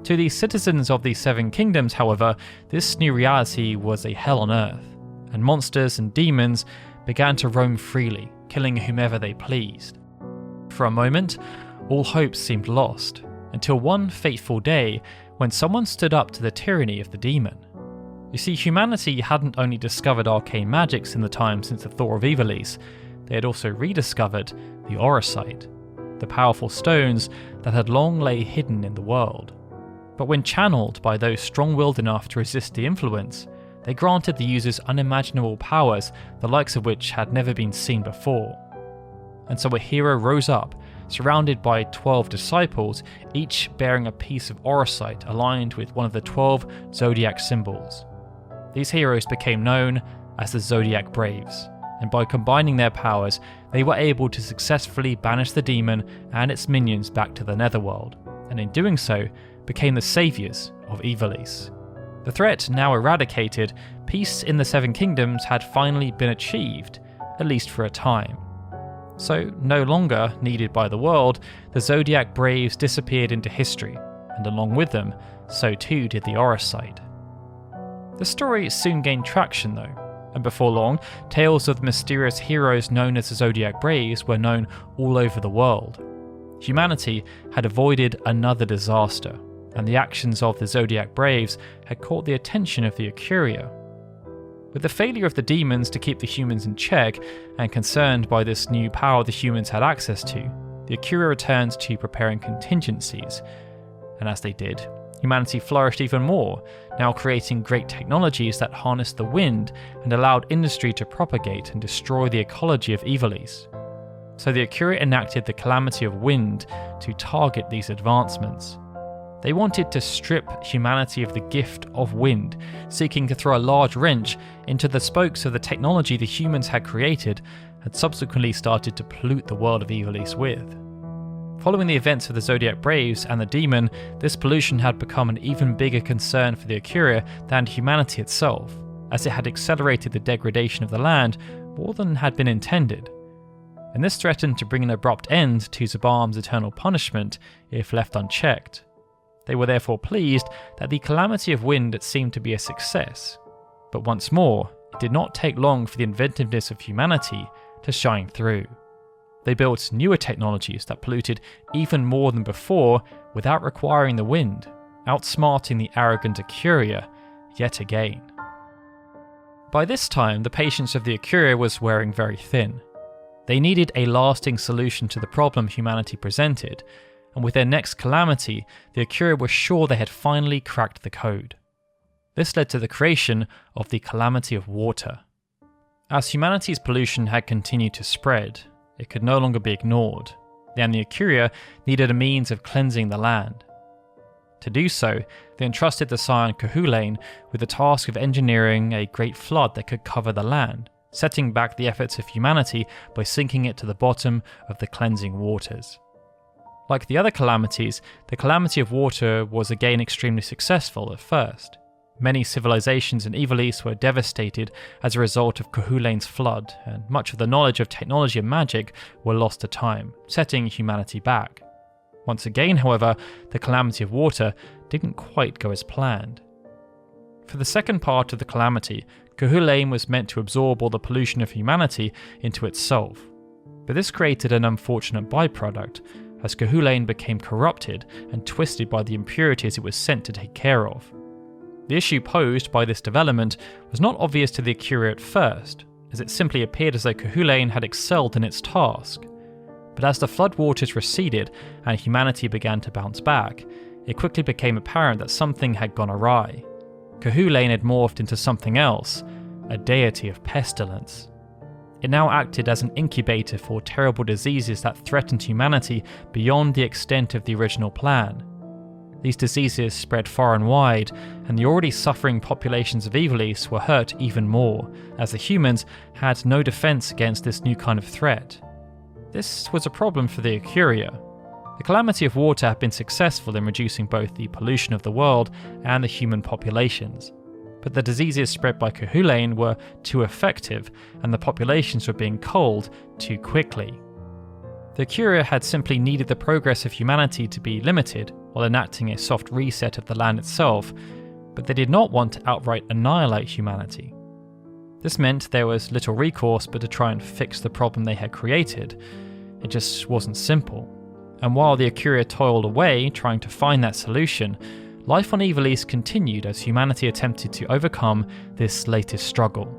To the citizens of the 7 kingdoms, however, this new reality was a hell on earth, and monsters and demons began to roam freely, killing whomever they pleased. For a moment, all hope seemed lost, until one fateful day when someone stood up to the tyranny of the demon. You see, humanity hadn't only discovered arcane magics in the time since the thaw of Ivalice, they had also rediscovered the Orosite, the powerful stones that had long lay hidden in the world. But when channeled by those strong-willed enough to resist the influence, they granted the users unimaginable powers, the likes of which had never been seen before. And so a hero rose up, surrounded by 12 disciples, each bearing a piece of Orosite aligned with one of the 12 zodiac symbols. These heroes became known as the Zodiac Braves, and by combining their powers, they were able to successfully banish the demon and its minions back to the netherworld, and in doing so, became the saviors of Ivalice. The threat now eradicated, peace in the 7 kingdoms had finally been achieved, at least for a time. So, no longer needed by the world, the Zodiac Braves disappeared into history, and along with them, so too did the Orosite. The story soon gained traction though, and before long, tales of the mysterious heroes known as the Zodiac Braves were known all over the world. Humanity had avoided another disaster, and the actions of the Zodiac Braves had caught the attention of the Akuria. With the failure of the demons to keep the humans in check, and concerned by this new power the humans had access to, the Akuria returned to preparing contingencies, and as they did, humanity flourished even more, now creating great technologies that harnessed the wind and allowed industry to propagate and destroy the ecology of Ivalice. so the Akuria enacted the Calamity of Wind to target these advancements. They wanted to strip humanity of the gift of wind, seeking to throw a large wrench into the spokes of the technology the humans had created and subsequently started to pollute the world of Ivalice with. Following the events of the Zodiac Braves and the Demon, this pollution had become an even bigger concern for the Akuria than humanity itself, as it had accelerated the degradation of the land more than had been intended. And this threatened to bring an abrupt end to Zabarm's eternal punishment if left unchecked. They were therefore pleased that the Calamity of Wind seemed to be a success. But once more, it did not take long for the inventiveness of humanity to shine through. They built newer technologies that polluted even more than before without requiring the wind, outsmarting the arrogant Akuria yet again. By this time, the patience of the Akuria was wearing very thin. They needed a lasting solution to the problem humanity presented, and with their next calamity, the Akuria were sure they had finally cracked the code. This led to the creation of the Calamity of Water. As humanity's pollution had continued to spread, it could no longer be ignored, and the Akuria needed a means of cleansing the land. To do so, they entrusted the scion Kahulain with the task of engineering a great flood that could cover the land, setting back the efforts of humanity by sinking it to the bottom of the cleansing waters. Like the other calamities, the Calamity of Water was again extremely successful at first. Many civilizations in Ivalice were devastated as a result of Kahulain's flood, and much of the knowledge of technology and magic were lost to time, setting humanity back. Once again, however, the Calamity of Water didn't quite go as planned. For the second part of the calamity, Kahulain was meant to absorb all the pollution of humanity into itself. But this created an unfortunate byproduct, as Kahulain became corrupted and twisted by the impurities it was sent to take care of. The issue posed by this development was not obvious to the Akuria at first, as it simply appeared as though Kahulain had excelled in its task. But as the floodwaters receded and humanity began to bounce back, it quickly became apparent that something had gone awry. Kahulain had morphed into something else, a deity of pestilence. It now acted as an incubator for terrible diseases that threatened humanity beyond the extent of the original plan. These diseases spread far and wide, and the already suffering populations of Ivalice were hurt even more, as the humans had no defense against this new kind of threat. This was a problem for the Akuria. The Calamity of Water had been successful in reducing both the pollution of the world and the human populations. But the diseases spread by Kahulain were too effective, and the populations were being culled too quickly. The Akuria had simply needed the progress of humanity to be limited while enacting a soft reset of the land itself, but they did not want to outright annihilate humanity. This meant there was little recourse but to try and fix the problem they had created. It just wasn't simple. And while the Akuria toiled away trying to find that solution, life on Ivalice continued as humanity attempted to overcome this latest struggle.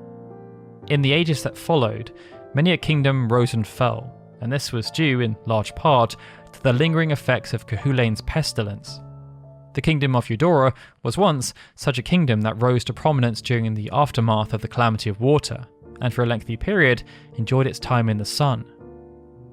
In the ages that followed, many a kingdom rose and fell, and this was due, in large part, to the lingering effects of Kahulain's pestilence. The kingdom of Eudora was once such a kingdom that rose to prominence during the aftermath of the Calamity of Water, and for a lengthy period enjoyed its time in the sun.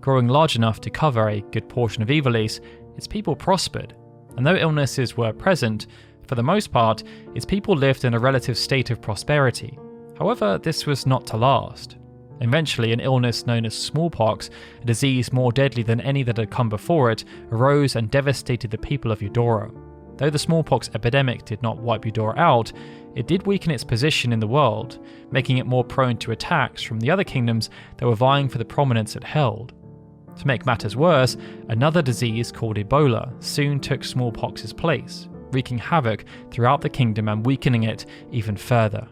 Growing large enough to cover a good portion of Ivalice, its people prospered, and though illnesses were present, for the most part, its people lived in a relative state of prosperity. However, this was not to last. Eventually, an illness known as smallpox, a disease more deadly than any that had come before it, arose and devastated the people of Eudora. Though the smallpox epidemic did not wipe Eudora out, it did weaken its position in the world, making it more prone to attacks from the other kingdoms that were vying for the prominence it held. To make matters worse, another disease called Ebola soon took smallpox's place, wreaking havoc throughout the kingdom and weakening it even further.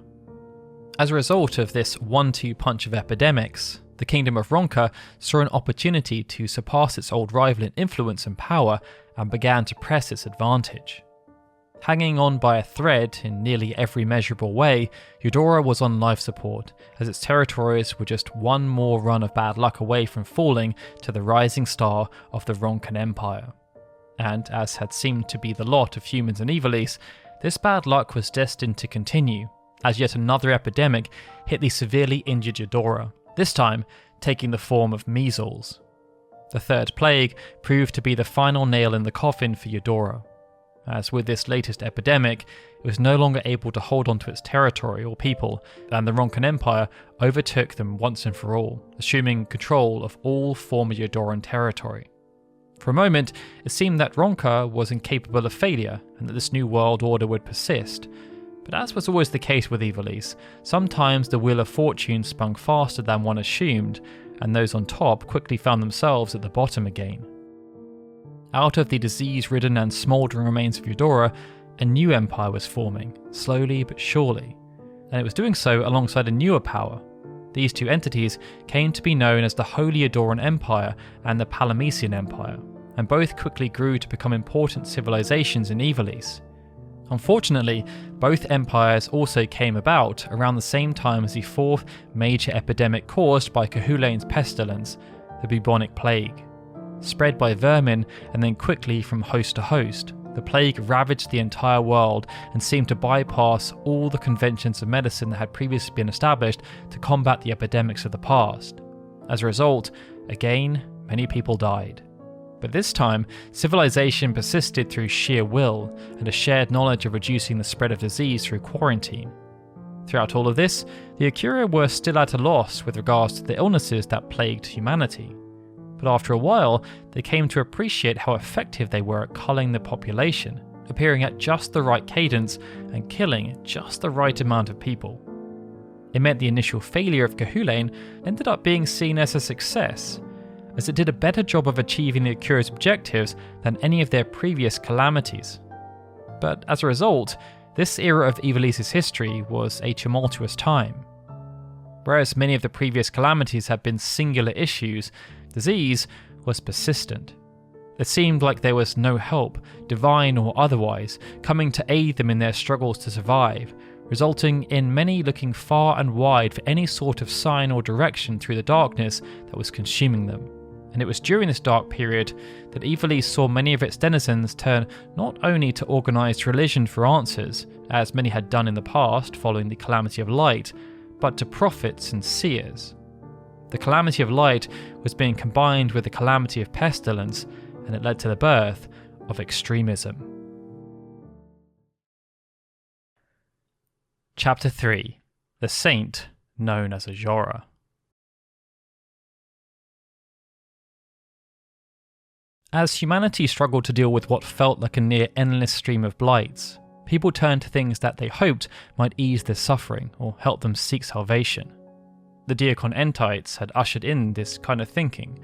As a result of this 1-2 punch of epidemics, the kingdom of Ronka saw an opportunity to surpass its old rival in influence and power and began to press its advantage. Hanging on by a thread in nearly every measurable way, Eudora was on life support, as its territories were just one more run of bad luck away from falling to the rising star of the Ronkan Empire. And as had seemed to be the lot of humans in Ivalice, this bad luck was destined to continue, as yet another epidemic hit the severely injured Eudora, this time taking the form of measles. The third plague proved to be the final nail in the coffin for Eudora. As with this latest epidemic, it was no longer able to hold on to its territory or people, and the Roncan Empire overtook them once and for all, assuming control of all former Ydoran territory. For a moment, it seemed that Ronca was incapable of failure, and that this new world order would persist. But as was always the case with Ivalice, sometimes the wheel of fortune spun faster than one assumed, and those on top quickly found themselves at the bottom again. Out of the disease-ridden and smouldering remains of Eudora, a new empire was forming, slowly but surely, and it was doing so alongside a newer power. These two entities came to be known as the Holy Ydoran Empire and the Palamecian Empire, and both quickly grew to become important civilizations in Ivalice. Unfortunately, both empires also came about around the same time as the fourth major epidemic caused by Cahulain's pestilence, the bubonic plague. Spread by vermin and then quickly from host to host, the plague ravaged the entire world and seemed to bypass all the conventions of medicine that had previously been established to combat the epidemics of the past. As a result, again, many people died. But this time, civilization persisted through sheer will and a shared knowledge of reducing the spread of disease through quarantine. Throughout all of this, the Akura were still at a loss with regards to the illnesses that plagued humanity. But after a while, they came to appreciate how effective they were at culling the population, appearing at just the right cadence and killing just the right amount of people. It meant the initial failure of Cahulain ended up being seen as a success, as it did a better job of achieving the Akura's objectives than any of their previous calamities. But as a result, this era of Ivalice's history was a tumultuous time. Whereas many of the previous calamities had been singular issues, disease was persistent. It seemed like there was no help, divine or otherwise, coming to aid them in their struggles to survive, resulting in many looking far and wide for any sort of sign or direction through the darkness that was consuming them. And it was during this dark period that Ivalice saw many of its denizens turn not only to organised religion for answers, as many had done in the past following the Calamity of Light, but to prophets and seers. The Calamity of Light was being combined with the Calamity of Pestilence, and it led to the birth of extremism. Chapter 3. The Saint known as Ajora. As humanity struggled to deal with what felt like a near endless stream of blights, people turned to things that they hoped might ease their suffering or help them seek salvation. The Diaconentites had ushered in this kind of thinking,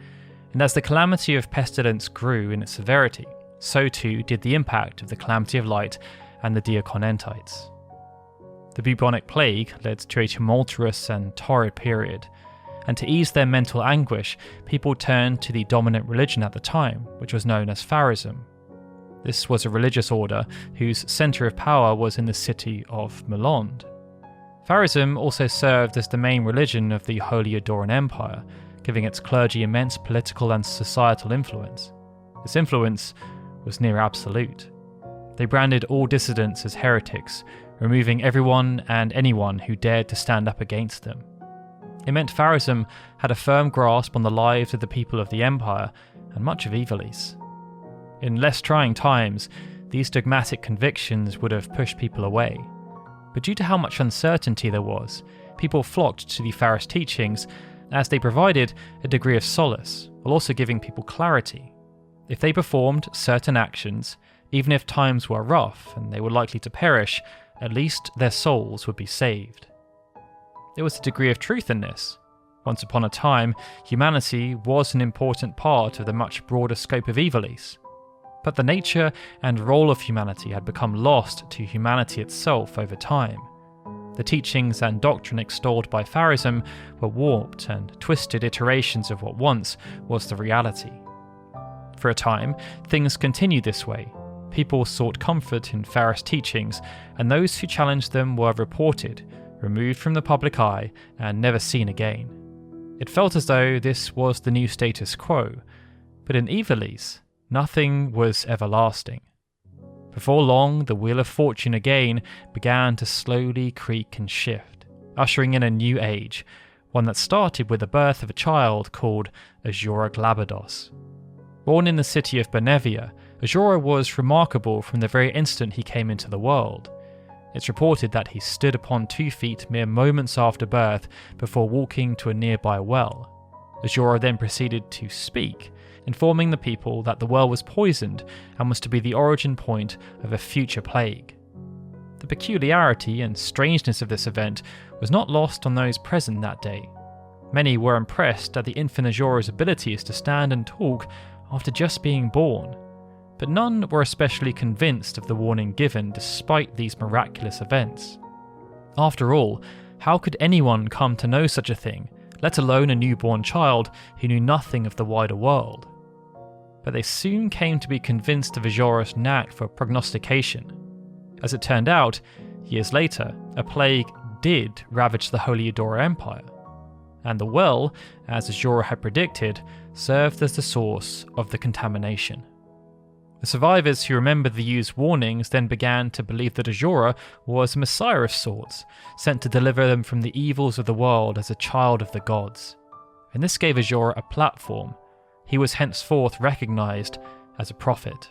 and as the calamity of pestilence grew in its severity, so too did the impact of the calamity of light and the Diaconentites. The bubonic plague led to a tumultuous and torrid period, and to ease their mental anguish, people turned to the dominant religion at the time, which was known as Pharism. This was a religious order whose centre of power was in the city of Melond. Pharism also served as the main religion of the Holy Ydoran Empire, giving its clergy immense political and societal influence. This influence was near absolute. They branded all dissidents as heretics, removing everyone and anyone who dared to stand up against them. It meant Pharism had a firm grasp on the lives of the people of the Empire and much of Ivalice. In less trying times, these dogmatic convictions would have pushed people away. But due to how much uncertainty there was, people flocked to the Pharis teachings as they provided a degree of solace, while also giving people clarity. If they performed certain actions, even if times were rough and they were likely to perish, at least their souls would be saved. There was a degree of truth in this. Once upon a time, humanity was an important part of the much broader scope of Ivalice. But the nature and role of humanity had become lost to humanity itself over time. The teachings and doctrine extolled by Pharism were warped and twisted iterations of what once was the reality. For a time, things continued this way. People sought comfort in Pharis teachings, and those who challenged them were reported, removed from the public eye, and never seen again. It felt as though this was the new status quo, but in Ivalice, nothing was everlasting. Before long, the wheel of fortune again began to slowly creak and shift, ushering in a new age, one that started with the birth of a child called Ajora Glabados. Born in the city of Benevia, Ajora was remarkable from the very instant he came into the world. It's reported that he stood upon 2 feet mere moments after birth before walking to a nearby well. Ajora then proceeded to speak, informing the people that the well was poisoned and was to be the origin point of a future plague. The peculiarity and strangeness of this event was not lost on those present that day. Many were impressed at the infant Ajora's abilities to stand and talk after just being born, but none were especially convinced of the warning given despite these miraculous events. After all, how could anyone come to know such a thing, let alone a newborn child who knew nothing of the wider world? But they soon came to be convinced of Ajora's knack for prognostication. As it turned out, years later, a plague did ravage the Holy Ydoran Empire, and the well, as Ajora had predicted, served as the source of the contamination. The survivors who remembered the used warnings then began to believe that Ajora was a messiah of sorts, sent to deliver them from the evils of the world as a child of the gods. And this gave Ajora a platform. He was henceforth recognised as a prophet.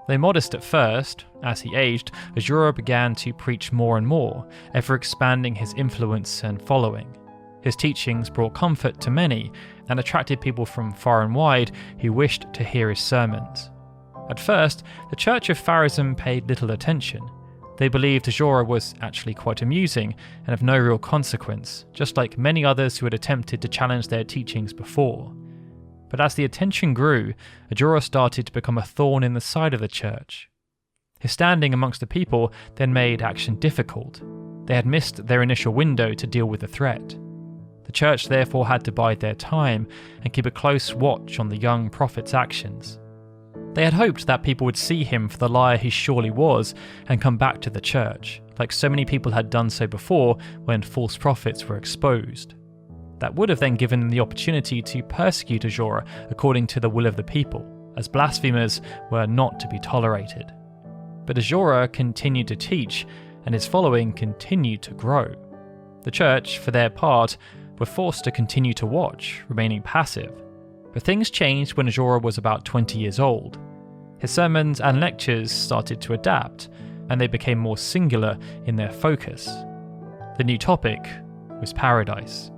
Though modest at first, as he aged, Ajora began to preach more and more, ever expanding his influence and following. His teachings brought comfort to many and attracted people from far and wide who wished to hear his sermons. At first, the Church of Pharism paid little attention. They believed Ajora was actually quite amusing and of no real consequence, just like many others who had attempted to challenge their teachings before. But as the attention grew, Ajora started to become a thorn in the side of the church. His standing amongst the people then made action difficult. They had missed their initial window to deal with the threat. The church therefore had to bide their time and keep a close watch on the young prophet's actions. They had hoped that people would see him for the liar he surely was and come back to the church, like so many people had done so before when false prophets were exposed. That would have then given them the opportunity to persecute Ajora according to the will of the people, as blasphemers were not to be tolerated. But Ajora continued to teach, and his following continued to grow. The church, for their part, were forced to continue to watch, remaining passive. But things changed when Ajora was about 20 years old. His sermons and lectures started to adapt, and they became more singular in their focus. The new topic was paradise,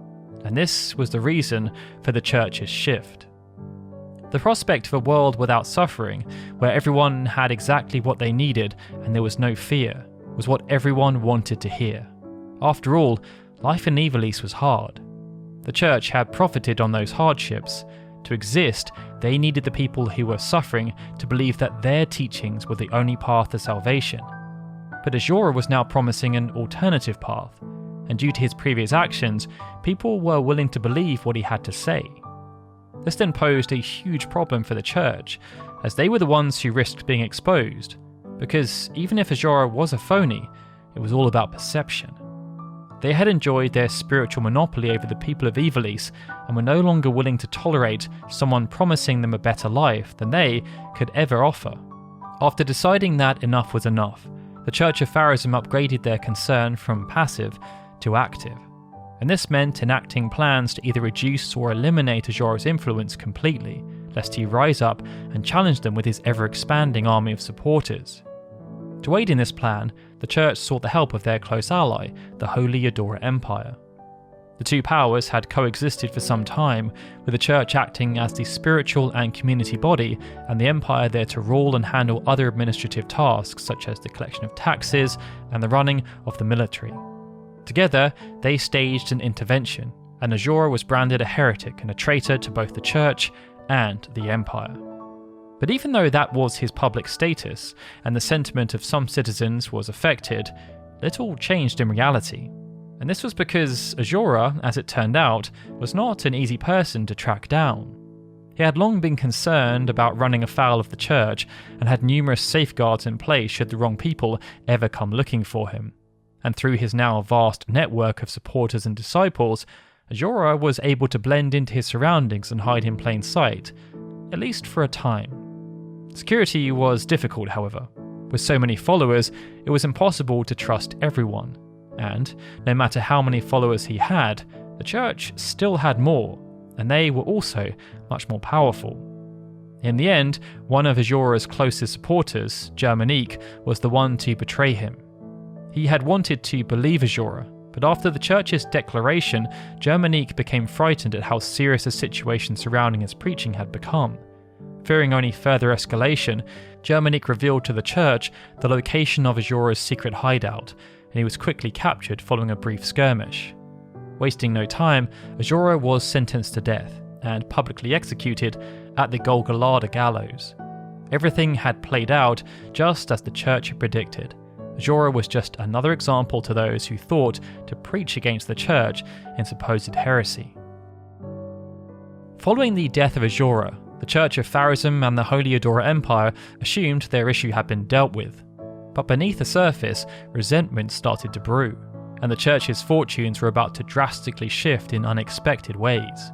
and this was the reason for the church's shift. The prospect of a world without suffering, where everyone had exactly what they needed and there was no fear, was what everyone wanted to hear. After all, life in Ivalice was hard. The church had profited on those hardships. To exist, they needed the people who were suffering to believe that their teachings were the only path to salvation. But Ajora was now promising an alternative path, and due to his previous actions, people were willing to believe what he had to say. This then posed a huge problem for the church, as they were the ones who risked being exposed, because even if Ajora was a phony, it was all about perception. They had enjoyed their spiritual monopoly over the people of Ivalice and were no longer willing to tolerate someone promising them a better life than they could ever offer. After deciding that enough was enough, the Church of Pharism upgraded their concern from passive to active, and this meant enacting plans to either reduce or eliminate Ajora's influence completely, lest he rise up and challenge them with his ever-expanding army of supporters. To aid in this plan, the church sought the help of their close ally, the Holy Ydoran Empire. The two powers had coexisted for some time, with the church acting as the spiritual and community body, and the empire there to rule and handle other administrative tasks such as the collection of taxes and the running of the military. Together, they staged an intervention, and Ajora was branded a heretic and a traitor to both the church and the empire. But even though that was his public status, and the sentiment of some citizens was affected, little changed in reality. And this was because Ajora, as it turned out, was not an easy person to track down. He had long been concerned about running afoul of the church, and had numerous safeguards in place should the wrong people ever come looking for him. And through his now vast network of supporters and disciples, Ajora was able to blend into his surroundings and hide in plain sight, at least for a time. Security was difficult, however. With so many followers, it was impossible to trust everyone, and no matter how many followers he had, the church still had more, and they were also much more powerful. In the end, one of Ajora's closest supporters, Germanique, was the one to betray him. He had wanted to believe Ajora, but after the church's declaration, Germanique became frightened at how serious the situation surrounding his preaching had become. Fearing only further escalation, Germanique revealed to the church the location of Ajora's secret hideout, and he was quickly captured following a brief skirmish. Wasting no time, Ajora was sentenced to death and publicly executed at the Golgotha gallows. Everything had played out just as the church had predicted. Ajora was just another example to those who thought to preach against the church in supposed heresy. Following the death of Ajora, the Church of Pharism and the Holy Ydoran Empire assumed their issue had been dealt with. But beneath the surface, resentment started to brew, and the church's fortunes were about to drastically shift in unexpected ways.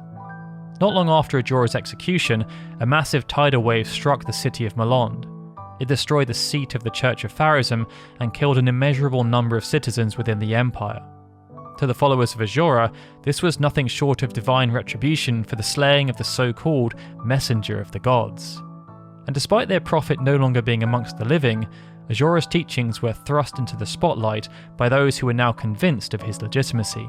Not long after Ajora's execution, a massive tidal wave struck the city of Milan. It destroyed the seat of the Church of Pharism and killed an immeasurable number of citizens within the empire. To the followers of Ajora, this was nothing short of divine retribution for the slaying of the so-called messenger of the gods. And despite their prophet no longer being amongst the living, Ajora's teachings were thrust into the spotlight by those who were now convinced of his legitimacy.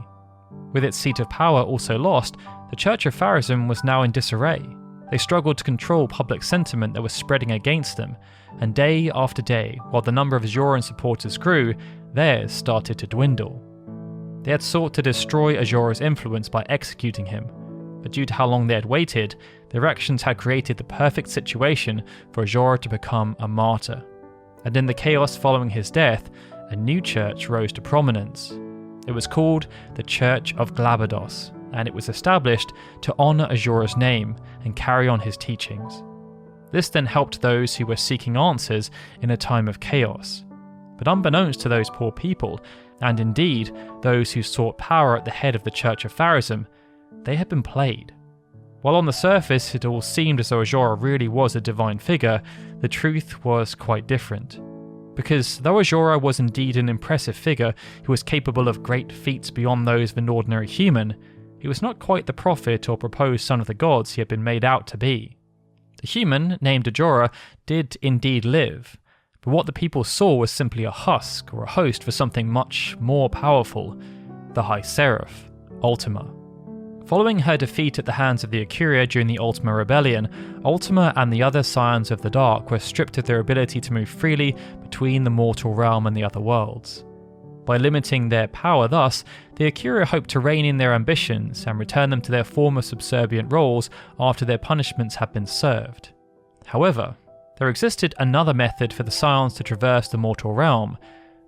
With its seat of power also lost, the Church of Pharism was now in disarray. They struggled to control public sentiment that was spreading against them, and day after day, while the number of Ajoran supporters grew, theirs started to dwindle. They had sought to destroy Ajora's influence by executing him, but due to how long they had waited, their actions had created the perfect situation for Ajora to become a martyr. And in the chaos following his death, a new church rose to prominence. It was called the Church of Glabados, and it was established to honour Ajora's name and carry on his teachings. This then helped those who were seeking answers in a time of chaos. But unbeknownst to those poor people, and indeed those who sought power at the head of the Church of Pharism, they had been played. While on the surface it all seemed as though Ajora really was a divine figure, the truth was quite different. Because though Ajora was indeed an impressive figure who was capable of great feats beyond those of an ordinary human, he was not quite the prophet or proposed son of the gods he had been made out to be. The human, named Ajora, did indeed live, but what the people saw was simply a husk or a host for something much more powerful, the High Seraph, Ultima. Following her defeat at the hands of the Ecuria during the Ultima Rebellion, Ultima and the other Scions of the Dark were stripped of their ability to move freely between the mortal realm and the other worlds. By limiting their power thus, the Ecuria hoped to rein in their ambitions and return them to their former subservient roles after their punishments had been served. However, there existed another method for the Scions to traverse the mortal realm,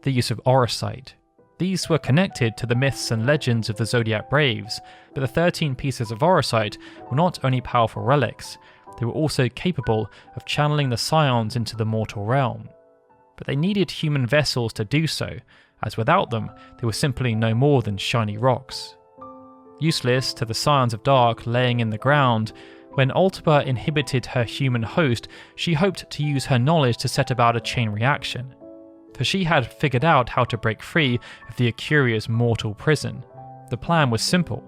the use of Orosite. These were connected to the myths and legends of the Zodiac Braves, but the 13 pieces of Orosite were not only powerful relics, they were also capable of channeling the Scions into the mortal realm. But they needed human vessels to do so, as without them, they were simply no more than shiny rocks. Useless to the Scions of Dark laying in the ground, when Ultima inhibited her human host, she hoped to use her knowledge to set about a chain reaction. For she had figured out how to break free of the Ecuria's mortal prison. The plan was simple.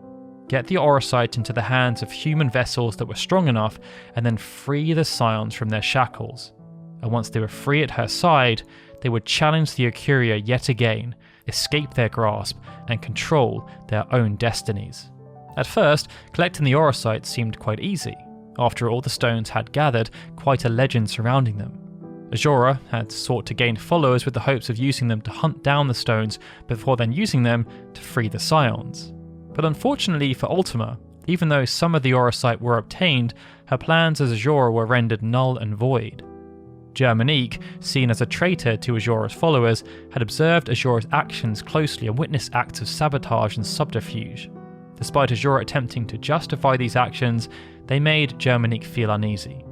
Get the Orosite into the hands of human vessels that were strong enough, and then free the Scions from their shackles. And once they were free at her side, they would challenge the Ecuria yet again, escape their grasp, and control their own destinies. At first, collecting the Orosite seemed quite easy. After all, the stones had gathered quite a legend surrounding them. Ajora had sought to gain followers with the hopes of using them to hunt down the stones before then using them to free the Scions. But unfortunately for Ultima, even though some of the Orosite were obtained, her plans as Ajora were rendered null and void. Germanique, seen as a traitor to Ajora's followers, had observed Ajora's actions closely and witnessed acts of sabotage and subterfuge. Despite Ajora attempting to justify these actions, they made Germanique feel uneasy.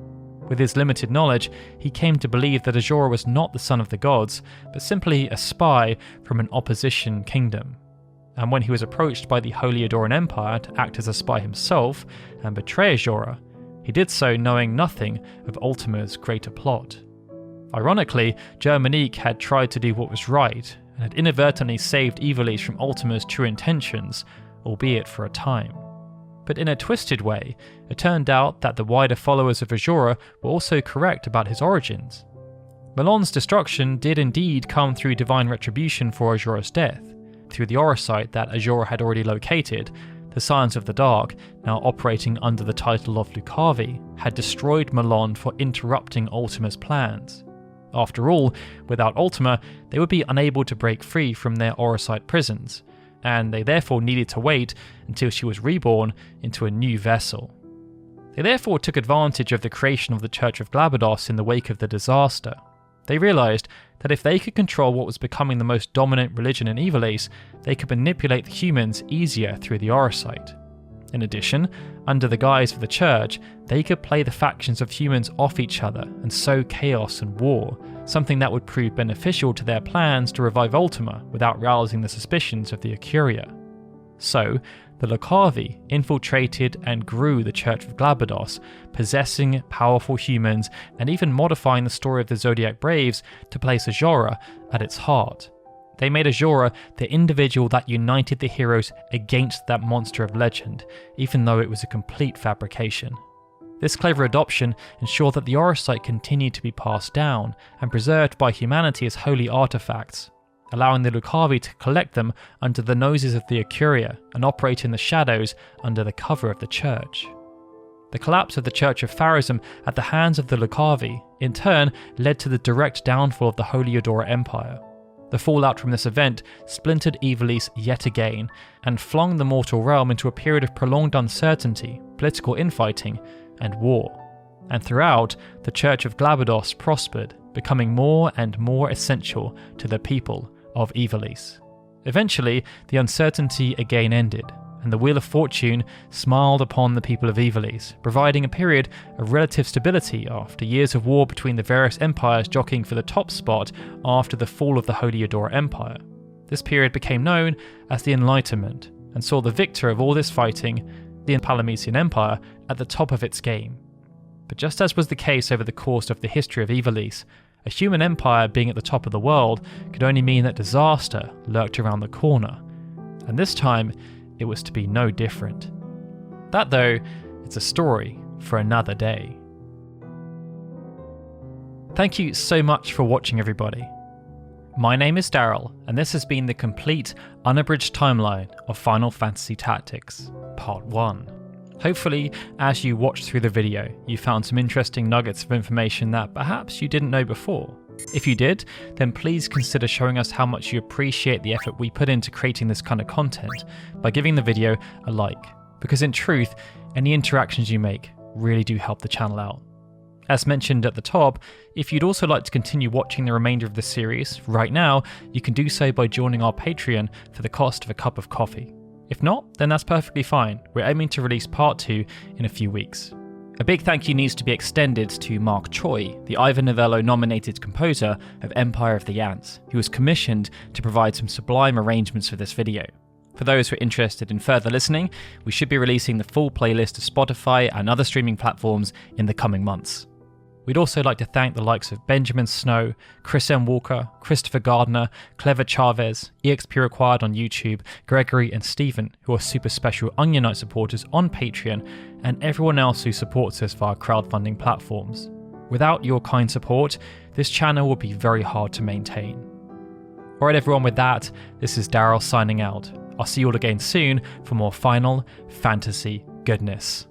With his limited knowledge, he came to believe that Ajora was not the son of the gods, but simply a spy from an opposition kingdom. And when he was approached by the Holy Ydoran Empire to act as a spy himself and betray Ajora, he did so knowing nothing of Ultima's greater plot. Ironically, Germanique had tried to do what was right, and had inadvertently saved Ivalice from Ultima's true intentions, albeit for a time. But in a twisted way, it turned out that the wider followers of Ajora were also correct about his origins. Melon's destruction did indeed come through divine retribution for Ajora's death. Through the Orosite that Ajora had already located, the Scions of the Dark, now operating under the title of Lucavi, had destroyed Melon for interrupting Ultima's plans. After all, without Ultima, they would be unable to break free from their Orosite prisons, and they therefore needed to wait until she was reborn into a new vessel. They therefore took advantage of the creation of the Church of Glabados in the wake of the disaster. They realised that if they could control what was becoming the most dominant religion in Ivalice, they could manipulate the humans easier through the Orosite. In addition, under the guise of the Church, they could play the factions of humans off each other and sow chaos and war, something that would prove beneficial to their plans to revive Ultima without rousing the suspicions of the Ecuria. So, the Lucavi infiltrated and grew the Church of Glabados, possessing powerful humans and even modifying the story of the Zodiac Braves to place Ajora at its heart. They made Ajora the individual that united the heroes against that monster of legend, even though it was a complete fabrication. This clever adoption ensured that the Orosite continued to be passed down and preserved by humanity as holy artifacts, allowing the Lucavi to collect them under the noses of the Ecuria and operate in the shadows under the cover of the church. The collapse of the Church of Pharism at the hands of the Lucavi, in turn, led to the direct downfall of the Holy Ydoran Empire. The fallout from this event splintered Ivalice yet again and flung the mortal realm into a period of prolonged uncertainty, political infighting, and war. And throughout, the Church of Glabados prospered, becoming more and more essential to the people of Ivalice. Eventually, the uncertainty again ended, and the Wheel of Fortune smiled upon the people of Ivalice, providing a period of relative stability after years of war between the various empires jockeying for the top spot after the fall of the Holy Ydoran Empire. This period became known as the Enlightenment, and saw the victor of all this fighting, the Palamecian Empire, at the top of its game. But just as was the case over the course of the history of Ivalice, a human empire being at the top of the world could only mean that disaster lurked around the corner, and this time it was to be no different. That, though, is a story for another day. Thank you so much for watching, everybody. My name is Darryl, and this has been the complete, unabridged timeline of Final Fantasy Tactics, Part 1. Hopefully, as you watched through the video, you found some interesting nuggets of information that perhaps you didn't know before. If you did, then please consider showing us how much you appreciate the effort we put into creating this kind of content by giving the video a like, because in truth, any interactions you make really do help the channel out. As mentioned at the top, if you'd also like to continue watching the remainder of the series right now, you can do so by joining our Patreon for the cost of a cup of coffee. If not, then that's perfectly fine. We're aiming to release part 2 in a few weeks. A big thank you needs to be extended to Mark Choi, the Ivor Novello-nominated composer of Empire of the Ants, who was commissioned to provide some sublime arrangements for this video. For those who are interested in further listening, we should be releasing the full playlist to Spotify and other streaming platforms in the coming months. We'd also like to thank the likes of Benjamin Snow, Chris M. Walker, Christopher Gardner, Clever Chavez, EXP Required on YouTube, Gregory and Stephen, who are super special Onion Knight supporters on Patreon, and everyone else who supports us via crowdfunding platforms. Without your kind support, this channel would be very hard to maintain. Alright everyone, with that, this is Darryl signing out. I'll see you all again soon for more Final Fantasy goodness.